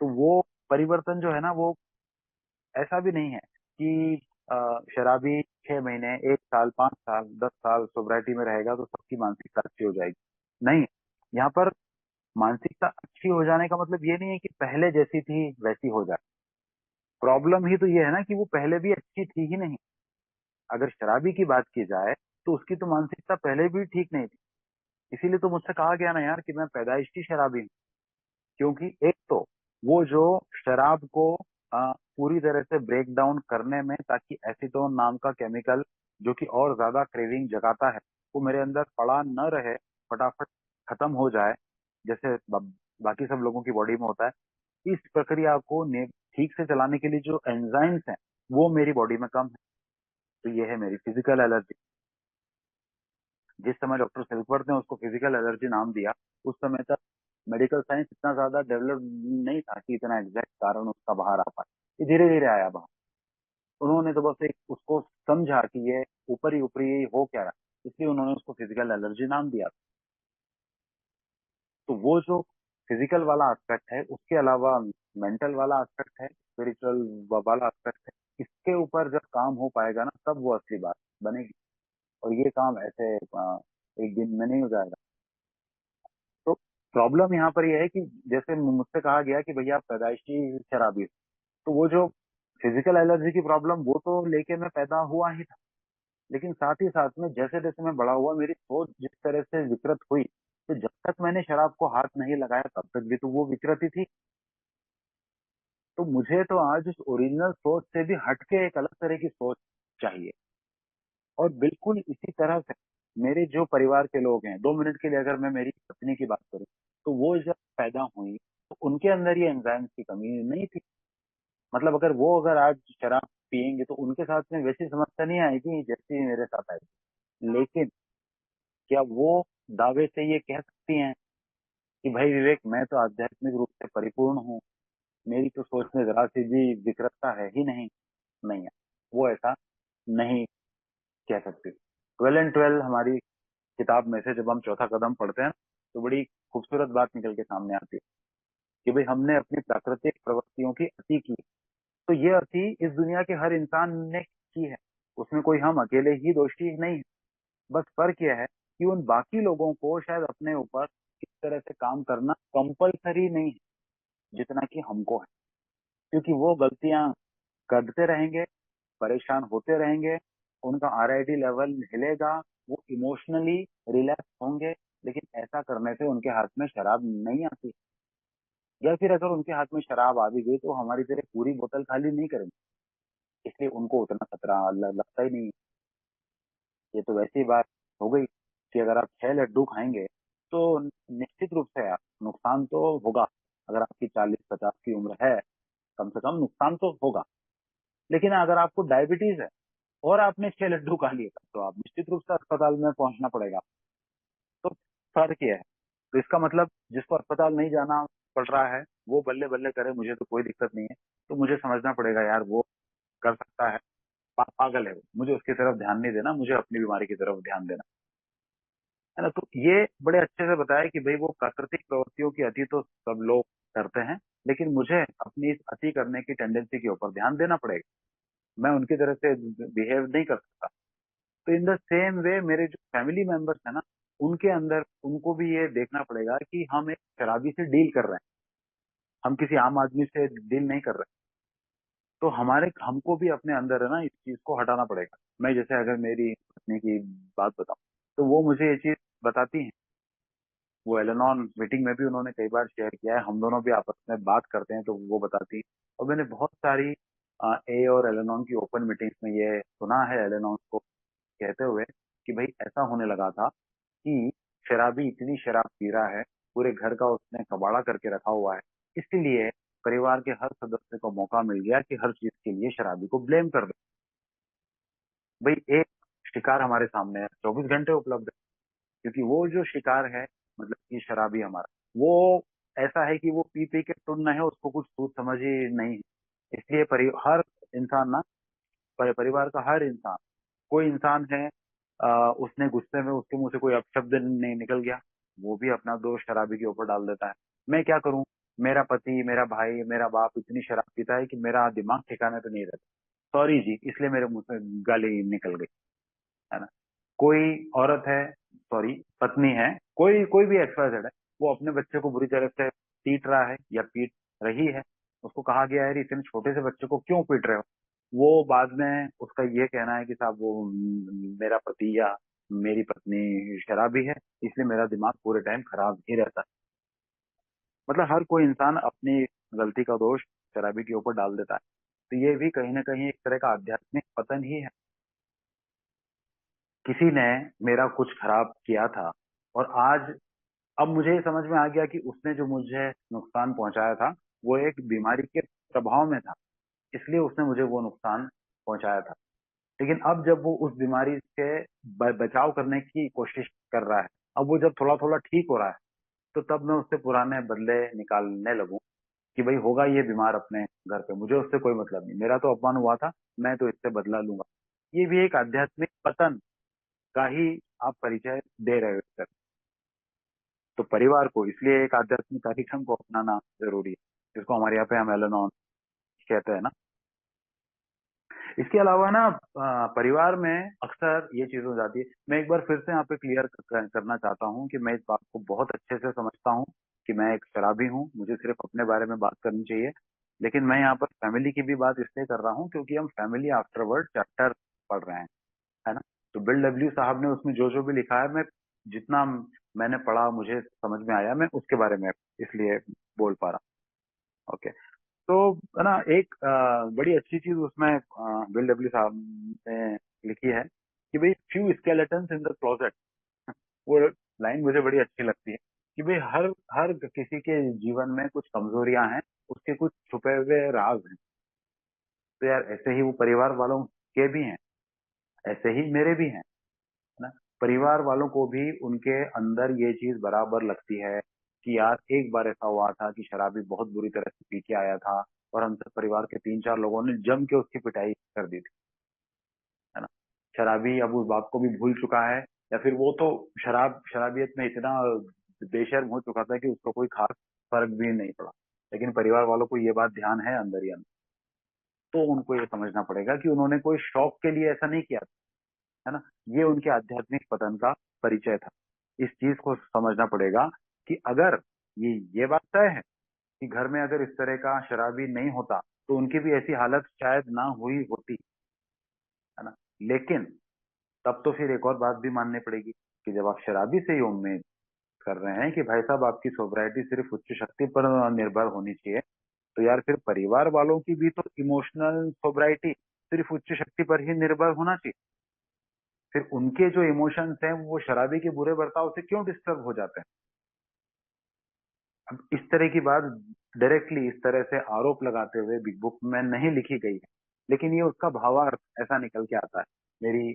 [SPEAKER 1] तो वो परिवर्तन जो है ना, वो ऐसा भी नहीं है कि शराबी 6 महीने, 1 साल, 5 साल, 10 साल सोब्राइटी में रहेगा तो सबकी मानसिकता अच्छी हो जाएगी। नहीं, यहाँ पर मानसिकता अच्छी हो जाने का मतलब ये नहीं है कि पहले जैसी थी वैसी हो जाए। प्रॉब्लम ही तो ये है ना कि वो पहले भी अच्छी थी ही नहीं। अगर शराबी की बात की जाए तो उसकी तो मानसिकता पहले भी ठीक नहीं थी। इसीलिए तो मुझसे कहा गया ना यार कि मैं पैदाइशी शराबी हूँ। क्योंकि एक तो वो जो शराब को पूरी तरह से ब्रेक डाउन करने में, ताकि एसीटोन नाम का केमिकल जो कि और ज्यादा क्रेविंग जगाता है, वो मेरे अंदर पड़ा न रहे, फटाफट खत्म हो जाए, जैसे बाकी सब लोगों की बॉडी में होता है। इस प्रक्रिया को ठीक से चलाने के लिए जो एंजाइम्स हैं वो मेरी बॉडी में कम है। तो ये है मेरी फिजिकल एलर्जी। जिस समय डॉक्टर सिल्कवर्थ ने उसको फिजिकल एलर्जी नाम दिया, उस समय तक मेडिकल साइंस इतना ज्यादा डेवलप नहीं था कि इतना एग्जैक्ट कारण उसका बाहर आ पाए। ये धीरे धीरे आया बाहर। उन्होंने तो बस एक उसको समझा कि ये ऊपरी ऊपरी हो क्या रहा है, इसलिए उन्होंने उसको फिजिकल एलर्जी नाम दिया। तो वो जो फिजिकल वाला एस्पेक्ट है, उसके अलावा मेंटल वाला एस्पेक्ट है, स्पिरिचुअल वाला एस्पेक्ट है, इसके ऊपर जब काम हो पाएगा ना, तब वो असली बात बनेगी। और ये काम ऐसे एक दिन में नहीं हो जाएगा। तो प्रॉब्लम यहाँ पर यह है कि जैसे मुझसे कहा गया कि भैया आप पैदाइशी शराबी हो, तो वो जो फिजिकल एलर्जी की प्रॉब्लम वो तो लेके मैं पैदा हुआ ही था। लेकिन साथ ही साथ में जैसे जैसे मैं बड़ा हुआ, मेरी सोच जिस तरह से विकृत हुई, तो जब तक मैंने शराब को हाथ नहीं लगाया तब तक भी तो वो विकृत ही थी। तो मुझे तो आज उस ओरिजिनल सोच से भी हटके एक अलग तरह की सोच चाहिए। और बिल्कुल इसी तरह से मेरे जो परिवार के लोग हैं, 2 मिनट के लिए अगर मैं मेरी पत्नी की बात करूं, तो वो जब पैदा हुई तो उनके अंदर ये एंजाइम्स की कमी नहीं थी। मतलब अगर वो अगर आज शराब पियेंगे तो उनके साथ में वैसी समस्या नहीं आएगी जैसी मेरे साथ आई। लेकिन क्या वो दावे से ये कह सकती हैं कि भाई विवेक, मैं तो आध्यात्मिक रूप से परिपूर्ण हूँ, मेरी तो सोच में जरा सी भी विकृतता है ही नहीं? नहीं है, वो ऐसा नहीं कह सकती। 12 एंड 12 हमारी किताब में से जब हम चौथा कदम पढ़ते हैं तो बड़ी खूबसूरत बात निकल के सामने आती है कि भाई हमने अपनी प्राकृतिक प्रवृत्तियों की अति की। तो ये अति इस दुनिया के हर इंसान ने की है, उसमें कोई हम अकेले ही दोषी नहीं है। बस फर्क यह है कि उन बाकी लोगों को शायद अपने ऊपर इस तरह से काम करना कंपलसरी नहीं है जितना कि हमको है। क्योंकि वो गलतियां करते रहेंगे, परेशान होते रहेंगे, उनका आरआईडी लेवल हिलेगा, वो इमोशनली रिलैक्स होंगे। लेकिन ऐसा करने से उनके हाथ में शराब नहीं आती, या फिर अगर उनके हाथ में शराब आ भी गई तो हमारी तरह पूरी बोतल खाली नहीं करेंगे। इसलिए उनको उतना खतरा लगता ही नहीं। ये तो वैसी बात हो गई कि अगर आप 6 लड्डू खाएंगे तो निश्चित रूप से आप नुकसान तो होगा। अगर आपकी 40-50 की उम्र है, कम से कम नुकसान तो होगा। लेकिन अगर आपको डायबिटीज है और आपने 6 लड्डू खा लिए तो आप निश्चित रूप से अस्पताल में पहुंचना पड़ेगा। तो फर्क ये है। तो इसका मतलब जिसको अस्पताल नहीं जाना पड़ रहा है वो बल्ले बल्ले करे, मुझे तो कोई दिक्कत नहीं है। तो मुझे समझना पड़ेगा यार, वो कर सकता है, पागल है वो, मुझे उसकी तरफ ध्यान नहीं देना, मुझे अपनी बीमारी की तरफ ध्यान देना है ना। तो ये बड़े अच्छे से बताया कि भाई वो प्राकृतिक प्रवृत्तियों की अति तो सब लोग करते हैं, लेकिन मुझे अपनी इस अति करने की टेंडेंसी के ऊपर ध्यान देना पड़ेगा। मैं उनकी तरह से बिहेव नहीं कर सकता। तो इन द सेम वे मेरे जो फैमिली मेंबर्स है ना, उनके अंदर उनको भी ये देखना पड़ेगा कि हम एक शराबी से डील कर रहे हैं, हम किसी आम आदमी से डील नहीं कर रहे। तो हमारे हमको भी अपने अंदर है ना इस चीज को हटाना पड़ेगा। मैं जैसे अगर मेरी पत्नी की बात बताऊं तो वो मुझे ये चीज बताती हैं। वो एलेनॉन मीटिंग में भी उन्होंने कई बार शेयर किया है, हम दोनों भी आपस में बात करते हैं तो वो बताती है। और मैंने बहुत सारी ए और एलेनॉन की ओपन मीटिंग्स में ये सुना है एलेनॉन को कहते हुए कि भाई ऐसा होने लगा था कि शराबी इतनी शराब पी रहा है, पूरे घर का उसने कबाड़ा करके रखा हुआ है। इसलिए परिवार के हर सदस्य को मौका मिल गया कि हर चीज के लिए शराबी को ब्लेम कर दे। भाई एक शिकार हमारे सामने है, 24 घंटे उपलब्ध है। क्योंकि वो जो शिकार है, मतलब कि शराबी हमारा, वो ऐसा है कि वो पी पी के टुन्न है, उसको कुछ सूझ समझ ही नहीं है। इसलिए हर इंसान ना, परिवार का हर इंसान, कोई इंसान है उसने गुस्से में उसके मुंह से कोई अपशब्द नहीं निकल गया, वो भी अपना दोष शराबी के ऊपर डाल देता है। मैं क्या करूं, मेरा पति, मेरा भाई, मेरा बाप इतनी शराब पीता है कि मेरा दिमाग ठिकाने पे नहीं रहता, सॉरी जी, इसलिए मेरे मुंह से गाली निकल गई, है ना। कोई औरत है, सॉरी पत्नी है, कोई कोई भी एक्सवाइजेड है, वो अपने बच्चे को बुरी तरह से पीट रहा है या पीट रही है, उसको कहा गया है इतने छोटे से बच्चे को क्यों पीट रहे हो, वो बाद में उसका ये कहना है कि साहब वो मेरा पति या मेरी पत्नी शराबी है, इसलिए मेरा दिमाग पूरे टाइम खराब ही रहता है। मतलब हर कोई इंसान अपनी गलती का दोष शराबी के ऊपर डाल देता है। तो ये भी कहीं ना कहीं एक तरह का आध्यात्मिक पतन ही है। किसी ने मेरा कुछ खराब किया था, और आज अब मुझे ये समझ में आ गया कि उसने जो मुझे नुकसान पहुंचाया था वो एक बीमारी के प्रभाव में था, इसलिए उसने मुझे वो नुकसान पहुंचाया था। लेकिन अब जब वो उस बीमारी से बचाव करने की कोशिश कर रहा है, अब वो जब थोड़ा थोड़ा ठीक हो रहा है, तो तब मैं उससे पुराने बदले निकालने लगूं कि भाई होगा ये बीमार अपने घर पे, मुझे उससे कोई मतलब नहीं, मेरा तो अपमान हुआ था, मैं तो इससे बदला लूंगा। ये भी एक आध्यात्मिक पतन का ही आप परिचय दे रहे हो सर। तो परिवार को इसलिए एक आध्यात्मिक कार्यक्रम को अपनाना जरूरी है, जिसको हमारे यहाँ पे हम एलेनॉन कहते हैं ना। इसके अलावा ना परिवार में अक्सर ये चीज हो जाती है। मैं एक बार फिर से यहाँ पे क्लियर करना चाहता हूँ कि मैं इस बात को बहुत अच्छे से समझता हूँ कि मैं एक शराबी हूँ, मुझे सिर्फ अपने बारे में बात करनी चाहिए। लेकिन मैं यहाँ पर फैमिली की भी बात इसलिए कर रहा हूँ क्योंकि हम फैमिली आफ्टरवर्ड चैप्टर पढ़ रहे हैं, है ना। तो बिल डब्ल्यू साहब ने उसमें जो जो भी लिखा है, मैं जितना मैंने पढ़ा मुझे समझ में आया, मैं उसके बारे में इसलिए बोल पा रहा हूँ। ओके। तो है ना, एक बड़ी अच्छी चीज उसमें बिल डब्ल्यू साहब ने लिखी है कि भाई few skeletons in the closet. वो लाइन मुझे बड़ी अच्छी लगती है कि भाई हर हर किसी के जीवन में कुछ कमजोरियां हैं, उसके कुछ छुपे हुए राज हैं। तो यार ऐसे ही वो परिवार वालों के भी हैं, ऐसे ही मेरे भी हैं, है ना। परिवार वालों को भी उनके अंदर ये चीज बराबर लगती है कि यार एक बार ऐसा हुआ था कि शराबी बहुत बुरी तरह से पी के आया था, और हम सब परिवार के 3-4 लोगों ने जम के उसकी पिटाई कर दी थी, है ना। शराबी अब उस बात को भी भूल चुका है, या फिर वो तो शराबियत में इतना बेशर्म हो चुका था कि उसको कोई खास फर्क भी नहीं पड़ा। लेकिन परिवार वालों को ये बात ध्यान है अंदर ही अंदर। तो उनको ये समझना पड़ेगा कि उन्होंने कोई शौक के लिए ऐसा नहीं किया था, है ना। ये उनके आध्यात्मिक पतन का परिचय था। इस चीज को समझना पड़ेगा कि अगर ये बात तय है कि घर में अगर इस तरह का शराबी नहीं होता तो उनकी भी ऐसी हालत शायद ना हुई होती, है ना। लेकिन तब तो फिर एक और बात भी माननी पड़ेगी कि जब आप शराबी से ही उम्मीद कर रहे हैं कि भाई साहब आपकी सोब्राइटी सिर्फ उच्च शक्ति पर निर्भर होनी चाहिए, तो यार फिर परिवार वालों की भी तो इमोशनल सोब्राइटी सिर्फ उच्च शक्ति पर ही निर्भर होना चाहिए। फिर उनके जो इमोशंस हैं वो शराबी के बुरे बर्ताव से क्यों डिस्टर्ब हो जाते हैं। अब इस तरह की बात डायरेक्टली इस तरह से आरोप लगाते हुए बिग बुक में नहीं लिखी गई है, लेकिन ये उसका भावार्थ ऐसा निकल के आता है मेरी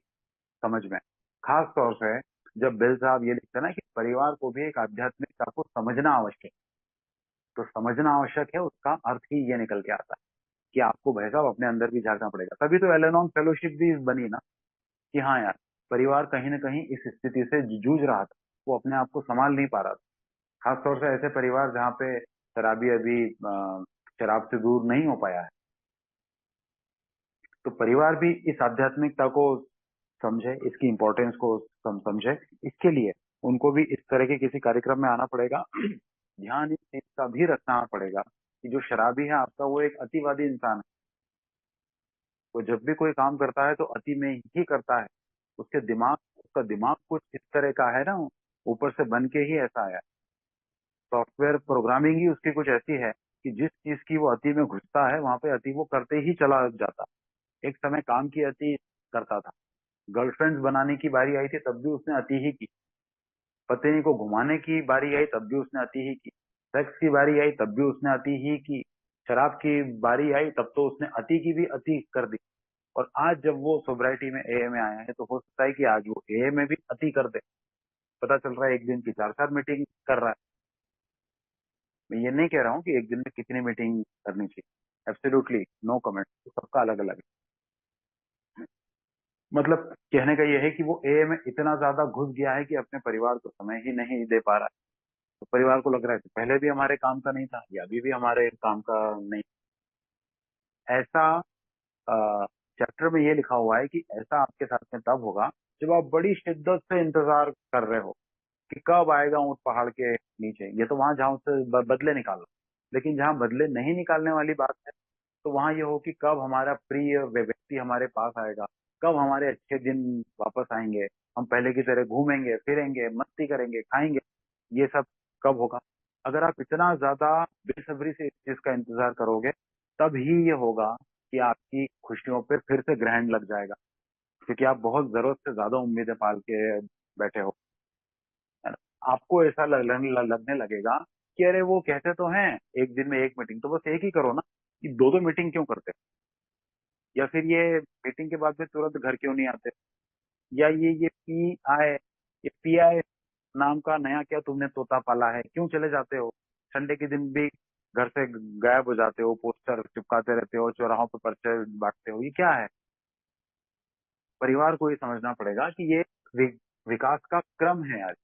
[SPEAKER 1] समझ में। खास तौर से जब बिल साहब ये लिखते हैं ना कि परिवार को भी एक आध्यात्मिकता को समझना आवश्यक है, तो समझना आवश्यक है उसका अर्थ ही ये निकल के आता है कि आपको भाई साहब अपने अंदर भी झांकना पड़ेगा। तभी तो एलेनॉन फेलोशिप भी बनी ना, कि हाँ यार, परिवार कहीं ना कहीं इस स्थिति से जूझ रहा था, वो अपने आप को संभाल नहीं पा रहा था। खासतौर से ऐसे परिवार जहाँ पे शराबी अभी शराब से दूर नहीं हो पाया है। तो परिवार भी इस आध्यात्मिकता को समझे, इसकी इम्पोर्टेंस को समझे, इसके लिए उनको भी इस तरह के किसी कार्यक्रम में आना पड़ेगा। ध्यान इस चीज का भी रखना पड़ेगा कि जो शराबी है आपका, वो एक अतिवादी इंसान है। वो जब भी कोई काम करता है तो अति में ही करता है। उसका दिमाग कुछ इस तरह का है ना, ऊपर से बन के ही ऐसा है। सॉफ्टवेयर प्रोग्रामिंग ही उसकी कुछ ऐसी है कि जिस चीज की वो अति में घुसता है वहां पे अति वो करते ही चला जाता। एक समय काम की अति करता था, गर्लफ्रेंड्स बनाने की बारी आई थी तब भी उसने अति ही की, पत्नी को घुमाने की बारी आई तब भी उसने अति ही की, सेक्स की बारी आई तब भी उसने अति ही की, शराब की बारी आई तब तो उसने अति की भी अति कर दी। और आज जब वो सोब्राइटी में एए में आया है तो हो सकता है कि आज वो एए में भी अति कर दे। पता चल रहा है एक दिन की 4-4 मीटिंग कर रहा है। मैं ये नहीं कह रहा हूँ कि एक दिन में कितनी मीटिंग करनी चाहिए, एब्सोल्युटली नो कमेंट, सबका अलग अलग है। मतलब कहने का ये है कि वो एए में इतना ज्यादा घुस गया है कि अपने परिवार को समय ही नहीं दे पा रहा है। तो परिवार को लग रहा है कि पहले भी हमारे काम का नहीं था, या अभी भी हमारे काम का नहीं। ऐसा चैप्टर में ये लिखा हुआ है कि ऐसा आपके साथ में तब होगा जब आप बड़ी शिद्दत से इंतजार कर रहे हो कि कब आएगा ऊंट पहाड़ के नीचे। ये तो वहां जहां उससे बदले निकालो, लेकिन जहां बदले नहीं निकालने वाली बात है, तो वहां ये हो कि कब हमारा प्रिय व्यक्ति हमारे पास आएगा, कब हमारे अच्छे दिन वापस आएंगे, हम पहले की तरह घूमेंगे फिरेंगे मस्ती करेंगे खाएंगे, ये सब कब होगा। अगर आप इतना ज्यादा बेसब्री से इस चीज का इंतजार करोगे, तब ही ये होगा कि आपकी खुशियों पे फिर से ग्रहण लग जाएगा, क्योंकि आप बहुत जरूरत से ज्यादा उम्मीदें पाल के बैठे हो, है ना। आपको ऐसा लगने लगेगा कि अरे वो कहते तो हैं एक दिन में एक मीटिंग, तो बस एक ही करो ना, कि दो दो मीटिंग क्यों करते हो? या फिर ये मीटिंग के बाद में तुरंत घर क्यों नहीं आते? या ये पी आई नाम का नया क्या तुमने तोता पाला है, क्यों चले जाते हो? संडे के दिन भी घर से गायब हो जाते हो, पोस्टर चिपकाते रहते हो, चौराहों पर पर्चे बांटते हो, ये क्या है? परिवार को ये समझना पड़ेगा कि ये वि, विकास का क्रम है आज।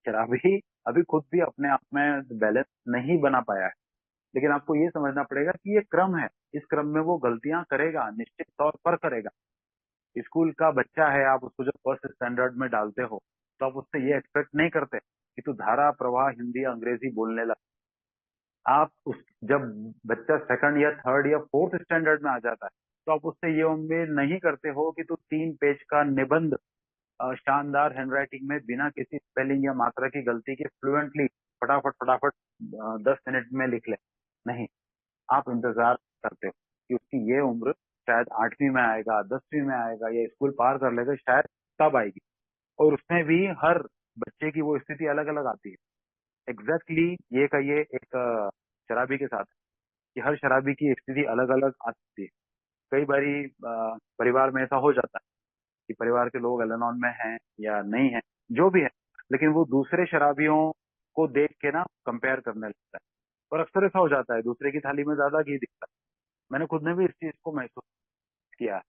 [SPEAKER 1] शराबी अभी खुद भी अपने आप में बैलेंस नहीं बना पाया है, लेकिन आपको ये समझना पड़ेगा कि ये क्रम है। इस क्रम में वो गलतियां करेगा, निश्चित तौर पर करेगा। स्कूल का बच्चा है, आप उसको जब फर्स्ट स्टैंडर्ड में डालते हो तो आप उससे ये एक्सपेक्ट नहीं करते कि तू धारा प्रवाह हिंदी अंग्रेजी बोलने लग। आप उस जब बच्चा सेकंड या थर्ड या फोर्थ स्टैंडर्ड में आ जाता है, तो आप उससे ये उम्मीद नहीं करते हो कि तू 3 पेज का निबंध शानदार हैंडराइटिंग में बिना किसी स्पेलिंग या मात्रा की गलती के फ्लुएंटली फटाफट फटाफट 10 मिनट में लिख ले। नहीं, आप इंतजार करते हो कि उसकी ये उम्र शायद 8वीं में आएगा, 10वीं में आएगा, या स्कूल पार कर लेगा, शायद तब आएगी। और उसमें भी हर बच्चे की वो स्थिति अलग अलग आती है। एग्जैक्टली ये का ये एक शराबी के साथ है कि हर शराबी की स्थिति अलग अलग आती है। कई बारी परिवार में ऐसा हो जाता है कि परिवार के लोग अल-एनोन में हैं या नहीं है, जो भी है, लेकिन वो दूसरे शराबियों को देख के ना कंपेयर करने लगता है। और अक्सर ऐसा हो जाता है, दूसरे की थाली में ज्यादा घी दिखता है। मैंने खुद ने भी इस चीज को महसूस किया है।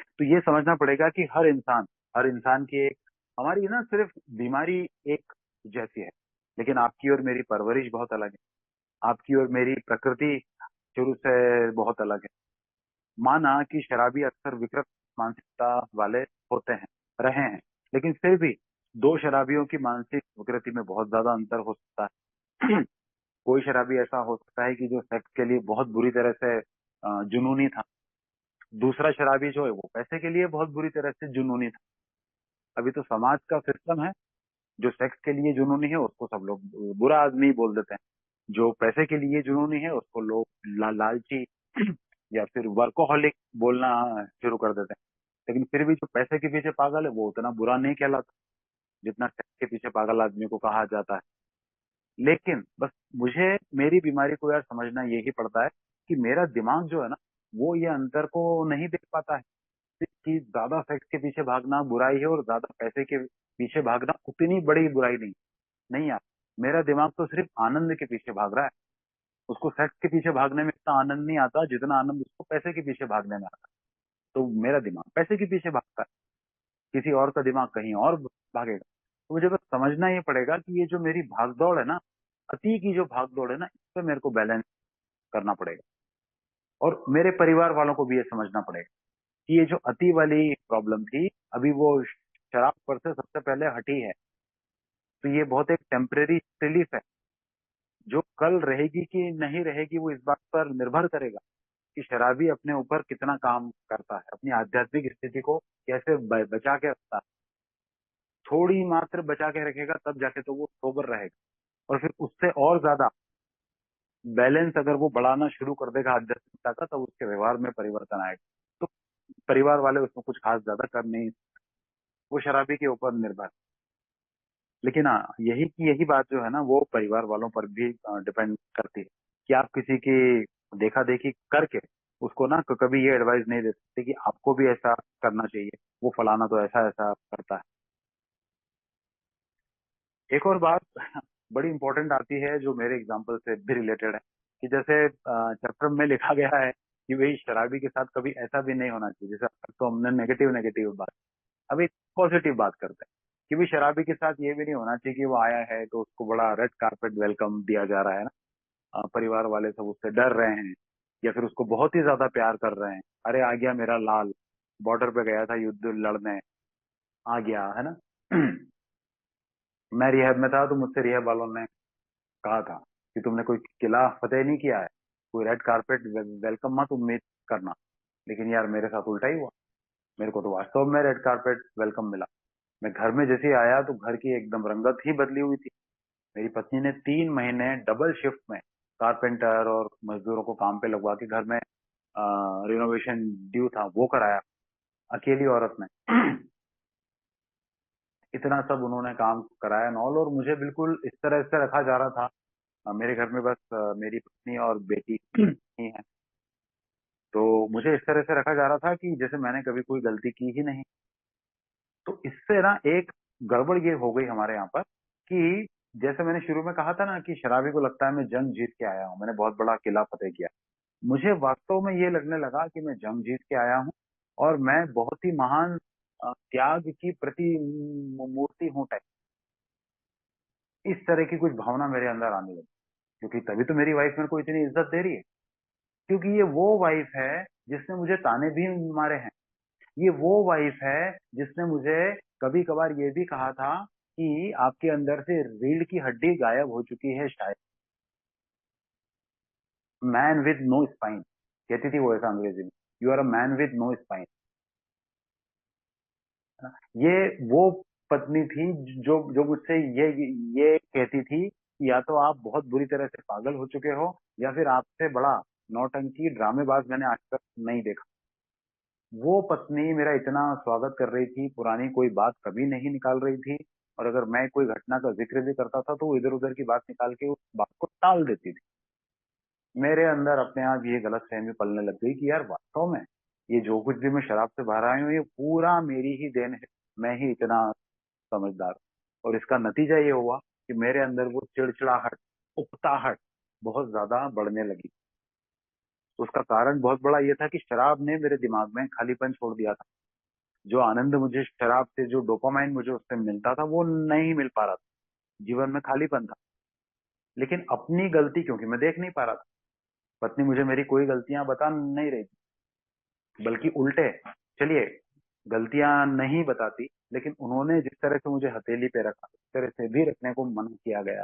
[SPEAKER 1] तो ये समझना पड़ेगा कि हर इंसान की एक, हमारी ना सिर्फ बीमारी एक जैसी है, लेकिन आपकी और मेरी परवरिश बहुत अलग है। आपकी और मेरी प्रकृति शुरू से बहुत अलग है। माना कि शराबी अक्सर विकृत मानसिकता वाले होते हैं, रहे हैं, लेकिन फिर भी दो शराबियों की मानसिक विकृति में बहुत ज्यादा अंतर हो सकता है। कोई शराबी ऐसा हो सकता है कि जो सेक्स के लिए बहुत बुरी तरह से जुनूनी था। दूसरा शराबी जो है वो पैसे के लिए बहुत बुरी तरह से जुनूनी था। अभी तो समाज का सिस्टम है, जो सेक्स के लिए जुनूनी है उसको सब लोग बुरा आदमी बोल देते हैं। जो पैसे के लिए जुनूनी है उसको लोग लालची या फिर वर्कोहलिक बोलना शुरू कर देते हैं। लेकिन फिर भी जो पैसे के पीछे पागल है वो उतना बुरा नहीं कहलाता जितना सेक्स के पीछे पागल आदमी को कहा जाता है। लेकिन बस मुझे मेरी बीमारी को यार समझना यही पड़ता है कि मेरा दिमाग जो है ना, वो ये अंतर को नहीं देख पाता है कि ज्यादा सेक्स के पीछे भागना बुराई है और ज्यादा पैसे के पीछे भागना उतनी बड़ी बुराई नहीं। नहीं यार, मेरा दिमाग तो सिर्फ आनंद के पीछे भाग रहा है। उसको सेक्स के पीछे भागने में इतना आनंद नहीं आता जितना आनंद उसको पैसे के पीछे भागने में आता है। तो मेरा दिमाग पैसे के पीछे भागता है, किसी और का दिमाग कहीं और भागेगा। तो मुझे बस समझना ये पड़ेगा कि ये जो मेरी भागदौड़ है ना, अति की जो भागदौड़ है ना, इस पे मेरे को बैलेंस करना पड़ेगा। और मेरे परिवार वालों को भी ये समझना पड़ेगा कि ये जो अति वाली प्रॉब्लम थी, अभी वो शराब पर से सबसे पहले हटी है। तो ये बहुत एक टेम्परेरी रिलीफ है। जो कल रहेगी कि नहीं रहेगी वो इस बात पर निर्भर करेगा कि शराबी अपने ऊपर कितना काम करता है, अपनी आध्यात्मिक स्थिति को कैसे बचा के रखता है। थोड़ी मात्र बचा के रखेगा तब जाके तो वो सोबर रहेगा। और फिर उससे और ज्यादा बैलेंस अगर वो बढ़ाना शुरू कर देगा आध्यात्मिकता का, तब उसके व्यवहार में परिवर्तन आएगा। तो परिवार वाले उसमें कुछ खास ज्यादा कर नहीं, वो शराबी के ऊपर निर्भर। लेकिन हाँ, यही बात जो है ना, वो परिवार वालों पर भी डिपेंड करती है कि आप किसी की देखा देखी करके उसको ना कभी ये एडवाइस नहीं दे सकते कि आपको भी ऐसा करना चाहिए, वो फलाना तो ऐसा ऐसा करता है। एक और बात बड़ी इंपॉर्टेंट आती है जो मेरे एग्जाम्पल से भी रिलेटेड है, कि जैसे चैप्टर में लिखा गया है कि भाई शराबी के साथ कभी ऐसा भी नहीं होना चाहिए। जैसे तो हमने नेगेटिव नेगेटिव बात, अभी पॉजिटिव बात करते हैं कि भाई शराबी के साथ ये भी नहीं होना चाहिए कि वो आया है तो उसको बड़ा रेड कारपेट वेलकम दिया जा रहा है ना। परिवार वाले सब उससे डर रहे हैं या फिर उसको बहुत ही ज्यादा प्यार कर रहे हैं। अरे आ गया मेरा लाल, बॉर्डर पे गया था युद्ध लड़ने, आ गया है ना। मैं रिहैब में था तो मुझसे रिहैब वालों ने कहा था कि तुमने कोई किला फतेह नहीं किया है, कोई रेड कारपेट वेलकम मत उम्मीद करना। लेकिन यार मेरे साथ उल्टा ही हुआ। मेरे को तो वास्तव में रेड कारपेट वेलकम मिला। मैं घर में जैसे ही आया तो घर की एकदम रंगत ही बदली हुई थी। मेरी पत्नी ने 3 महीने डबल शिफ्ट में कारपेंटर और मजदूरों को काम पे लगवा के घर में रिनोवेशन ड्यू था वो कराया, अकेली औरत ने। इतना सब उन्होंने काम कराया नॉल, और मुझे बिल्कुल इस तरह से रखा जा रहा था। मेरे घर में बस मेरी पत्नी और बेटी ही है। तो मुझे इस तरह से रखा जा रहा था कि जैसे मैंने कभी कोई गलती की ही नहीं। तो इससे ना एक गड़बड़ ये हो गई हमारे यहाँ पर कि जैसे मैंने शुरू में कहा था ना कि शराबी को लगता है मैं जंग जीत के आया हूँ, मैंने बहुत बड़ा किला फतेह किया। मुझे वास्तव में ये लगने लगा कि मैं जंग जीत के आया हूँ और मैं बहुत ही महान त्याग की मूर्ति हूँ टाइप, इस तरह की कुछ भावना मेरे अंदर आने लगी। क्योंकि तभी तो मेरी वाइफ मेरे को इतनी इज्जत दे रही है, क्योंकि ये वो वाइफ है जिसने मुझे ताने भी मारे हैं। ये वो वाइफ है जिसने मुझे कभी कभार ये भी कहा था कि आपके अंदर से रीढ़ की हड्डी गायब हो चुकी है शायद। Man with no spine. कहती थी वो ऐसा अंग्रेजी में, you are a man with no spine. ये वो पत्नी थी जो जो मुझसे ये कहती थी कि या तो आप बहुत बुरी तरह से पागल हो चुके हो, या फिर आपसे बड़ा नौटंकी ड्रामेबाज मैंने आज तक नहीं देखा। वो पत्नी मेरा इतना स्वागत कर रही थी, पुरानी कोई बात कभी नहीं निकाल रही थी, और अगर मैं कोई घटना का जिक्र भी करता था तो वो इधर उधर की बात निकाल के उस बात को टाल देती थी। मेरे अंदर अपने आप ये गलत फहमी पलने लग गई कि यार वास्तव में ये जो कुछ भी मैं शराब से बाहर आई हूँ ये पूरा मेरी ही देन है, मैं ही इतना समझदार हूँ। और इसका नतीजा ये हुआ कि मेरे अंदर वो चिड़चिड़ाहट, उकताहट बहुत ज्यादा बढ़ने लगी। उसका कारण बहुत बड़ा ये था कि शराब ने मेरे दिमाग में खालीपन छोड़ दिया था। जो आनंद मुझे शराब से, जो डोपामाइन मुझे उससे मिलता था, वो नहीं मिल पा रहा था। जीवन में खालीपन था। लेकिन अपनी गलती क्योंकि मैं देख नहीं पा रहा था, पत्नी मुझे मेरी कोई गलतियां बता नहीं रही थी, बल्कि उल्टे, चलिए गलतियां नहीं बताती, लेकिन उन्होंने जिस तरह से मुझे हथेली पे रखा उस तरह से भी रखने को मना किया गया।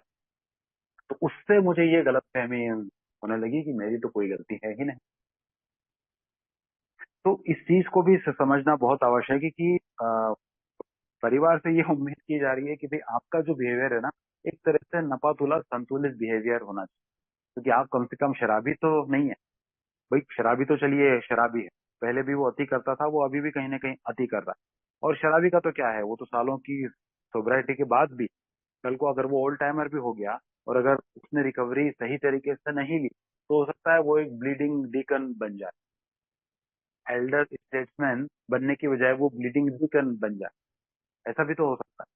[SPEAKER 1] तो उससे मुझे ये गलत फहमी होने लगी कि मेरी तो कोई गलती है ही नहीं। तो इस चीज को भी समझना बहुत आवश्यक है कि परिवार से ये उम्मीद की जा रही है कि भाई आपका जो बिहेवियर है ना, एक तरह से नपातुला संतुलित बिहेवियर होना चाहिए। क्योंकि आप कम से कम शराबी तो नहीं है। भाई शराबी तो चलिए शराबी है, पहले भी वो अति करता था, वो अभी भी कहीं ना कहीं अति कर रहा है। और शराबी का तो क्या है, वो तो सालों की सोब्राइटी के बाद भी, कल को अगर वो ओल्ड टाइमर भी हो गया और अगर उसने रिकवरी सही तरीके से नहीं ली, तो हो सकता है वो एक ब्लीडिंग डीकन बन जाए। एल्डर स्टेट्समैन बनने की बजाय वो ब्लीडिंग डीकन बन जाए। ऐसा भी तो हो सकता है।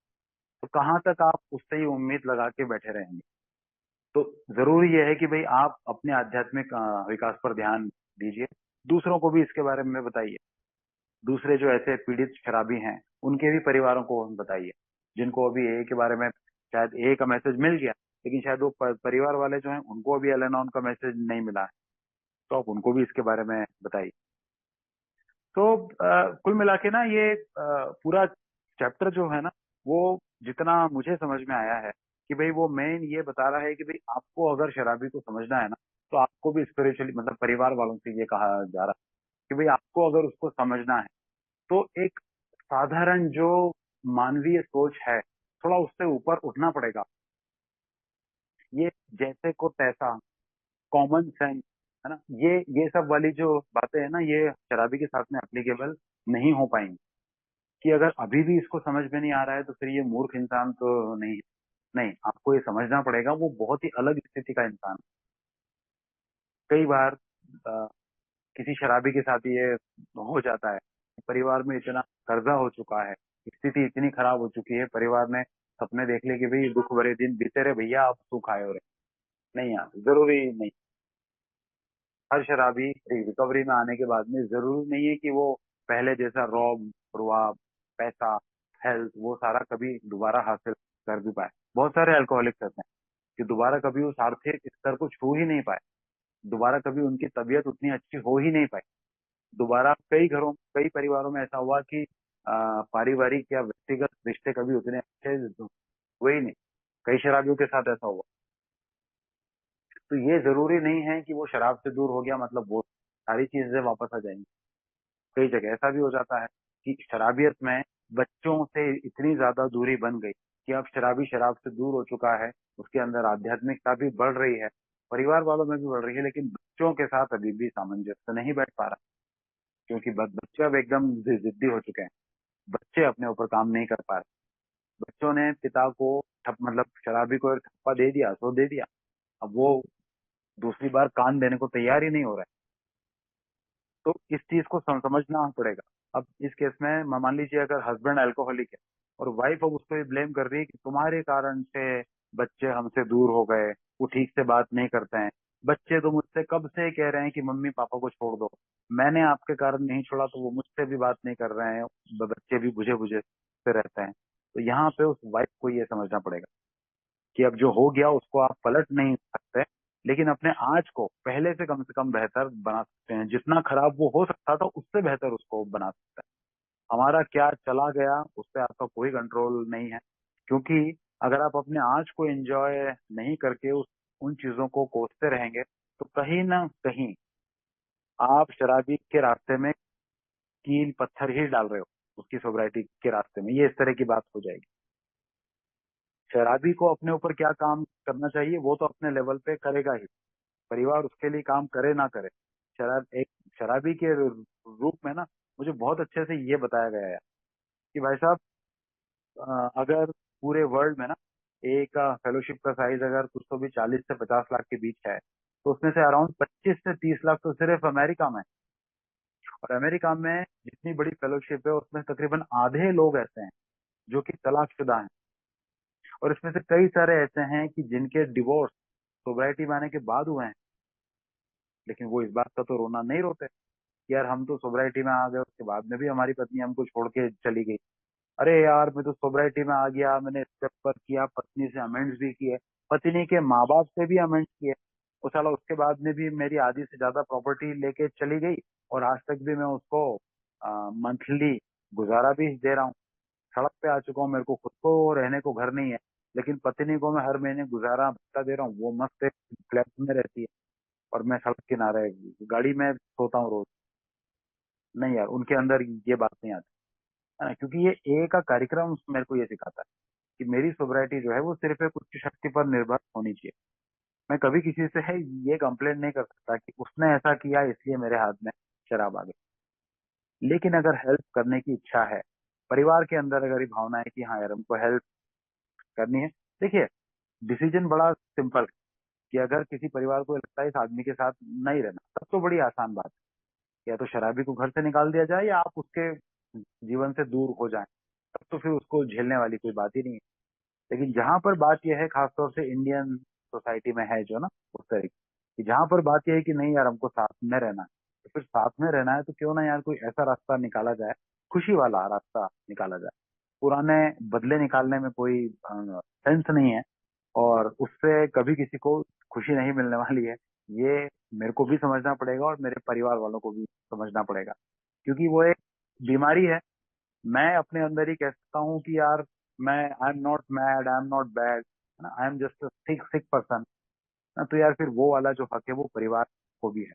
[SPEAKER 1] तो कहाँ तक आप उससे ही उम्मीद लगा के बैठे रहेंगे। तो जरूरी यह है कि भाई आप अपने आध्यात्मिक विकास पर ध्यान दीजिए, दूसरों को भी इसके बारे में बताइए। दूसरे जो ऐसे पीड़ित शराबी हैं उनके भी परिवारों को बताइए, जिनको अभी ए के बारे में शायद ए का मैसेज मिल गया, लेकिन शायद वो परिवार वाले जो हैं उनको अभी एल एनॉन का मैसेज नहीं मिला है। तो आप उनको भी इसके बारे में बताइए। तो कुल मिला के ना ये पूरा चैप्टर जो है ना, वो जितना मुझे समझ में आया है कि भाई वो मेन ये बता रहा है कि भाई आपको अगर शराबी को समझना है ना, तो आपको भी स्पिरिचुअली, मतलब परिवार वालों से ये कहा जा रहा है कि भाई आपको अगर उसको समझना है तो एक साधारण जो मानवीय सोच है, थोड़ा उससे ऊपर उठना पड़ेगा। ये जैसे को तैसा, कॉमन सेंस, है ना, ये सब वाली जो बातें है ना, ये शराबी के साथ में एप्लीकेबल नहीं हो पाएंगी। कि अगर अभी भी इसको समझ में नहीं आ रहा है तो फिर ये मूर्ख इंसान तो नहीं है। नहीं, आपको ये समझना पड़ेगा, वो बहुत ही अलग स्थिति का इंसान है। कई बार किसी शराबी के साथ ये हो जाता है, परिवार में इतना कर्जा हो चुका है, स्थिति इतनी खराब हो चुकी है, परिवार ने सपने देख ले कि भाई दुख भरे दिन बीते रहे भैया, आप सुख आए हो रहे। नहीं यार, जरूरी नहीं। हर शराबी रिकवरी में आने के बाद में जरूरी नहीं है कि वो पहले जैसा रौब, रुआब, पैसा, हेल्थ, वो सारा कभी दोबारा हासिल कर भी पाए। बहुत सारे अल्कोहलिक्स ऐसे हैं कि दोबारा कभी उस आर्थिक स्तर को छू ही नहीं पाए, दोबारा कभी उनकी तबीयत उतनी अच्छी हो ही नहीं पाई। दोबारा कई घरों, कई परिवारों में ऐसा हुआ कि पारिवारिक या व्यक्तिगत रिश्ते कभी उतने अच्छे हुए ही नहीं। कई शराबियों के साथ ऐसा हुआ। तो ये जरूरी नहीं है कि वो शराब से दूर हो गया मतलब वो सारी चीजें वापस आ जाएंगी। कई जगह ऐसा भी हो जाता है कि शराबियत में बच्चों से इतनी ज्यादा दूरी बन गई कि अब शराबी शराब से दूर हो चुका है, उसके अंदर आध्यात्मिकता भी बढ़ रही है, परिवार वालों में भी बढ़ रही है, लेकिन बच्चों के साथ अभी भी सामंजस्य नहीं बैठ पा रहा। क्योंकि बच्चे अब एकदम जिद्दी हो चुके हैं। बच्चे अपने ऊपर काम नहीं कर पा रहे। बच्चों ने पिता को ठप, मतलब शराबी को एक ठप्पा दे दिया तो दे दिया, अब वो दूसरी बार कान देने को तैयार ही नहीं हो रहा है। तो इस चीज को समझना पड़ेगा। अब इस केस में मान लीजिए अगर हस्बैंड अल्कोहलिक है और वाइफ अब उसको ये ब्लेम कर रही है कि तुम्हारे कारण से बच्चे हमसे दूर हो गए, वो ठीक से बात नहीं करते हैं, बच्चे तो मुझसे कब से कह रहे हैं कि मम्मी पापा को छोड़ दो, मैंने आपके कारण नहीं छोड़ा तो वो मुझसे भी बात नहीं कर रहे हैं, बच्चे भी बुझे बुझे से रहते हैं। तो यहाँ पे उस वाइफ को ये समझना पड़ेगा कि अब जो हो गया उसको आप पलट नहीं सकते, लेकिन अपने आज को पहले से कम बेहतर बना सकते हैं। जितना खराब वो हो सकता था उससे बेहतर उसको बना सकते हैं। हमारा क्या चला गया उस पर आपका कोई कंट्रोल नहीं है। क्योंकि अगर आप अपने आज को एंजॉय नहीं करके उन चीजों को कोसते रहेंगे तो कहीं ना कहीं आप शराबी के रास्ते में कील पत्थर ही डाल रहे हो उसकी सोब्राइटी के रास्ते में, ये इस तरह की बात हो जाएगी। शराबी को अपने ऊपर क्या काम करना चाहिए वो तो अपने लेवल पे करेगा ही, परिवार उसके लिए काम करे ना करे। एक शराबी के रूप में ना मुझे बहुत अच्छे से ये बताया गया है कि भाई साहब, अगर पूरे वर्ल्ड में ना एक फेलोशिप का साइज अगर कुछ तो भी 40 से 50 लाख के बीच है, तो उसमें से अराउंड 25 से 30 लाख तो सिर्फ अमेरिका में है। और अमेरिका में जितनी बड़ी फेलोशिप है उसमें तकरीबन आधे लोग ऐसे हैं जो कि तलाकशुदा हैं। और इसमें से कई सारे ऐसे हैं कि जिनके डिवोर्स सोब्राइटी में आने के बाद हुए हैं, लेकिन वो इस बात का तो रोना नहीं रोते कि यार हम तो सोब्राइटी में आ गए, उसके बाद में भी हमारी पत्नी हमको छोड़ के चली गई। अरे यार मैं तो सोब्राइटी में आ गया, मैंने स्टेप पर किया, पत्नी से अमेंड्स भी किए, पत्नी के माँ बाप से भी अमेंड्स किए, वो साला उसके बाद में भी मेरी आधी से ज्यादा प्रॉपर्टी लेके चली गई। और आज तक भी मैं उसको मंथली गुजारा भी दे रहा हूँ। सड़क पे आ चुका हूँ, मेरे को खुद को रहने को घर नहीं है, लेकिन पत्नी को मैं हर महीने गुजारा भत्ता दे रहा हूँ, वो मस्त एक फ्लैट में रहती है और मैं सड़क किनारे गाड़ी में सोता हूँ रोज। नहीं यार, उनके अंदर ये बात नहीं आती है ना, क्योंकि ये ए का कार्यक्रम मेरे को ये सिखाता है कि मेरी सोब्राइटी जो है वो सिर्फ एक उच्च शक्ति पर निर्भर होनी चाहिए। मैं कभी किसी से है ये कंप्लेंट नहीं कर सकता कि उसने ऐसा किया इसलिए मेरे हाथ में शराब आ गई। लेकिन अगर हेल्प करने की इच्छा है, परिवार के अंदर अगर ये भावना है कि हाँ यार हमको हेल्प करनी है, देखिए डिसीजन बड़ा सिंपल है कि अगर किसी परिवार को लगता है इस आदमी के साथ नहीं रहना, तब तो बड़ी आसान बात है, या तो शराबी को घर से निकाल दिया जाए या आप उसके जीवन से दूर हो जाएं, तब तो फिर उसको झेलने वाली कोई बात ही नहीं है। लेकिन जहां पर बात यह है, खासतौर से इंडियन सोसाइटी में है जो ना उस तरीके कि जहां पर बात यह है कि नहीं यार हमको साथ में रहना है, तो फिर साथ में रहना है तो क्यों ना यार कोई ऐसा रास्ता निकाला जाए, खुशी वाला रास्ता निकाला जाए। पुराने बदले निकालने में कोई सेंस नहीं है, और उससे कभी किसी को खुशी नहीं मिलने वाली है। ये मेरे को भी समझना पड़ेगा और मेरे परिवार वालों को भी समझना पड़ेगा, क्योंकि वो एक बीमारी है। मैं अपने अंदर ही कह सकता हूँ कि यार मैं I am not mad, I am not bad, है ना, I am just a sick sick person ना। तो यार फिर वो वाला जो हक है वो परिवार को भी है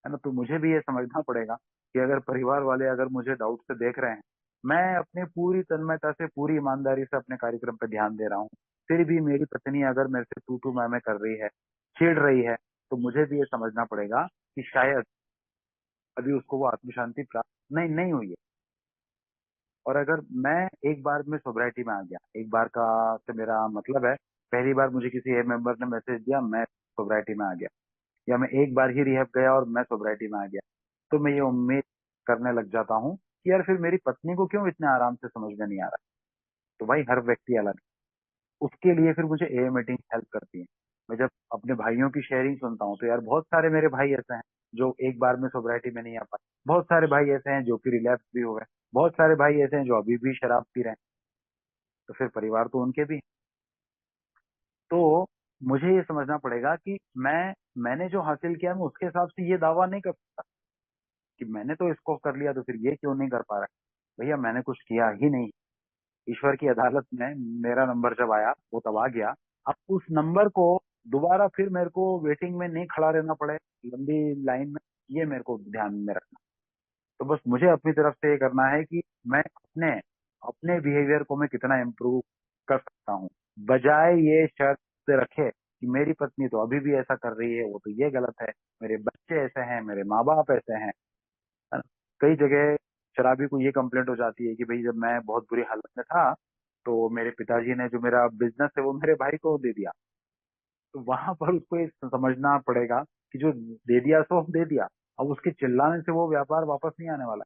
[SPEAKER 1] ना। तो मुझे भी ये समझना पड़ेगा कि अगर परिवार वाले अगर मुझे डाउट से देख रहे हैं, मैं अपने पूरी तन्मयता से पूरी ईमानदारी से अपने कार्यक्रम पे ध्यान दे रहा हूँ, फिर भी मेरी पत्नी अगर मेरे से तू तू मैं कर रही है, चिढ़ रही है, तो मुझे भी ये समझना पड़ेगा कि शायद अभी उसको वो आत्म शांति प्राप्त नहीं नहीं हुई है। और अगर मैं एक बार में सोब्राइटी में आ गया, एक बार का से मेरा मतलब है पहली बार मुझे किसी ए मेंबर ने मैसेज दिया मैं सोब्राइटी में आ गया, या मैं एक बार ही रिहैब गया और मैं सोब्राइटी में आ गया, तो मैं ये उम्मीद करने लग जाता हूँ कि यार फिर मेरी पत्नी को क्यों इतने आराम से समझ में नहीं आ रहा। तो भाई हर व्यक्ति अलग है, उसके लिए फिर मुझे ए मीटिंग हेल्प करती है। मैं जब अपने भाइयों की शेयरिंग सुनता हूँ तो यार बहुत सारे मेरे भाई ऐसे हैं जो एक बार में सोब्राइटी में नहीं आ पाए, बहुत सारे भाई ऐसे हैं जो कि रिलैप्स भी हो गए, बहुत सारे भाई ऐसे हैं जो अभी भी शराब पी रहे हैं। तो फिर परिवार तो उनके भी हैं। तो मुझे ये समझना पड़ेगा कि मैंने जो हासिल किया मैं उसके हिसाब से ये दावा नहीं कर सकता कि मैंने तो इसको कर लिया तो फिर ये क्यों नहीं कर पा रहा है। भैया मैंने कुछ किया ही नहीं, ईश्वर की अदालत में मेरा नंबर जब आया वो तब आ गया। अब उस नंबर को दोबारा फिर मेरे को वेटिंग में नहीं खड़ा रहना पड़े लंबी लाइन में, ये मेरे को ध्यान में रखना। तो बस मुझे अपनी तरफ से ये करना है कि मैं अपने अपने बिहेवियर को मैं कितना इम्प्रूव कर सकता हूँ, बजाय ये शर्त रखे कि मेरी पत्नी तो अभी भी ऐसा कर रही है, वो तो ये गलत है, मेरे बच्चे ऐसे हैं, मेरे माँ बाप ऐसे हैं, है ना। कई जगह शराबी को ये कंप्लेंट हो जाती है कि भाई जब मैं बहुत बुरी हालत में था तो मेरे पिताजी ने जो मेरा बिजनेस है वो मेरे भाई को दे दिया। तो वहां पर उसको ये समझना पड़ेगा कि जो दे दिया सो दे दिया, अब उसके चिल्लाने से वो व्यापार वापस नहीं आने वाला।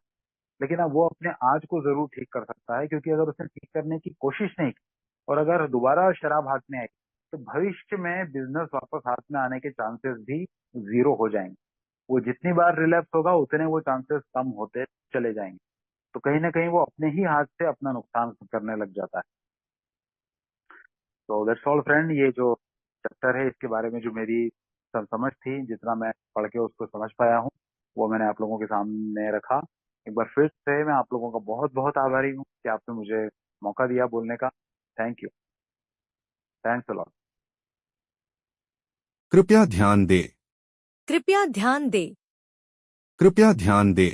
[SPEAKER 1] लेकिन अब वो अपने आज को जरूर ठीक कर सकता है, क्योंकि अगर उसने ठीक करने की कोशिश नहीं की और अगर दोबारा शराब हाथ में आई, तो भविष्य में बिजनेस वापस हाथ में आने के चांसेस भी जीरो हो जाएंगे। वो जितनी बार रिलैप्स होगा उतने वो चांसेस कम होते चले जाएंगे। तो कहीं ना कहीं वो अपने ही हाथ से अपना नुकसान करने लग जाता है। तो दैट्स ऑल फ्रेंड, ये जो चैप्टर है इसके बारे में जो मेरी समझ थी, जितना मैं पढ़ के उसको समझ पाया हूँ, वो मैंने आप लोगों के सामने रखा। एक बार फिर से मैं आप लोगों का बहुत बहुत आभारी हूँ कि आपने मुझे मौका दिया बोलने का। Thank you. Thanks a lot.
[SPEAKER 2] कृपया ध्यान दें।
[SPEAKER 3] कृपया ध्यान दें।
[SPEAKER 2] कृपया ध्यान दें।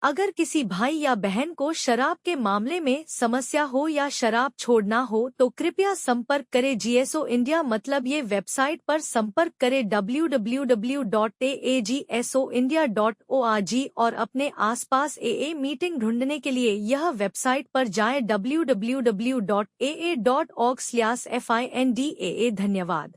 [SPEAKER 3] अगर किसी भाई या बहन को शराब के मामले में समस्या हो या शराब छोड़ना हो तो कृपया संपर्क करें जीएसओ इंडिया, मतलब ये वेबसाइट पर संपर्क करें www.agsoindia.org और अपने आसपास एए मीटिंग ढूंढने के लिए यह वेबसाइट पर जाएं www.aa.org/findaa। धन्यवाद।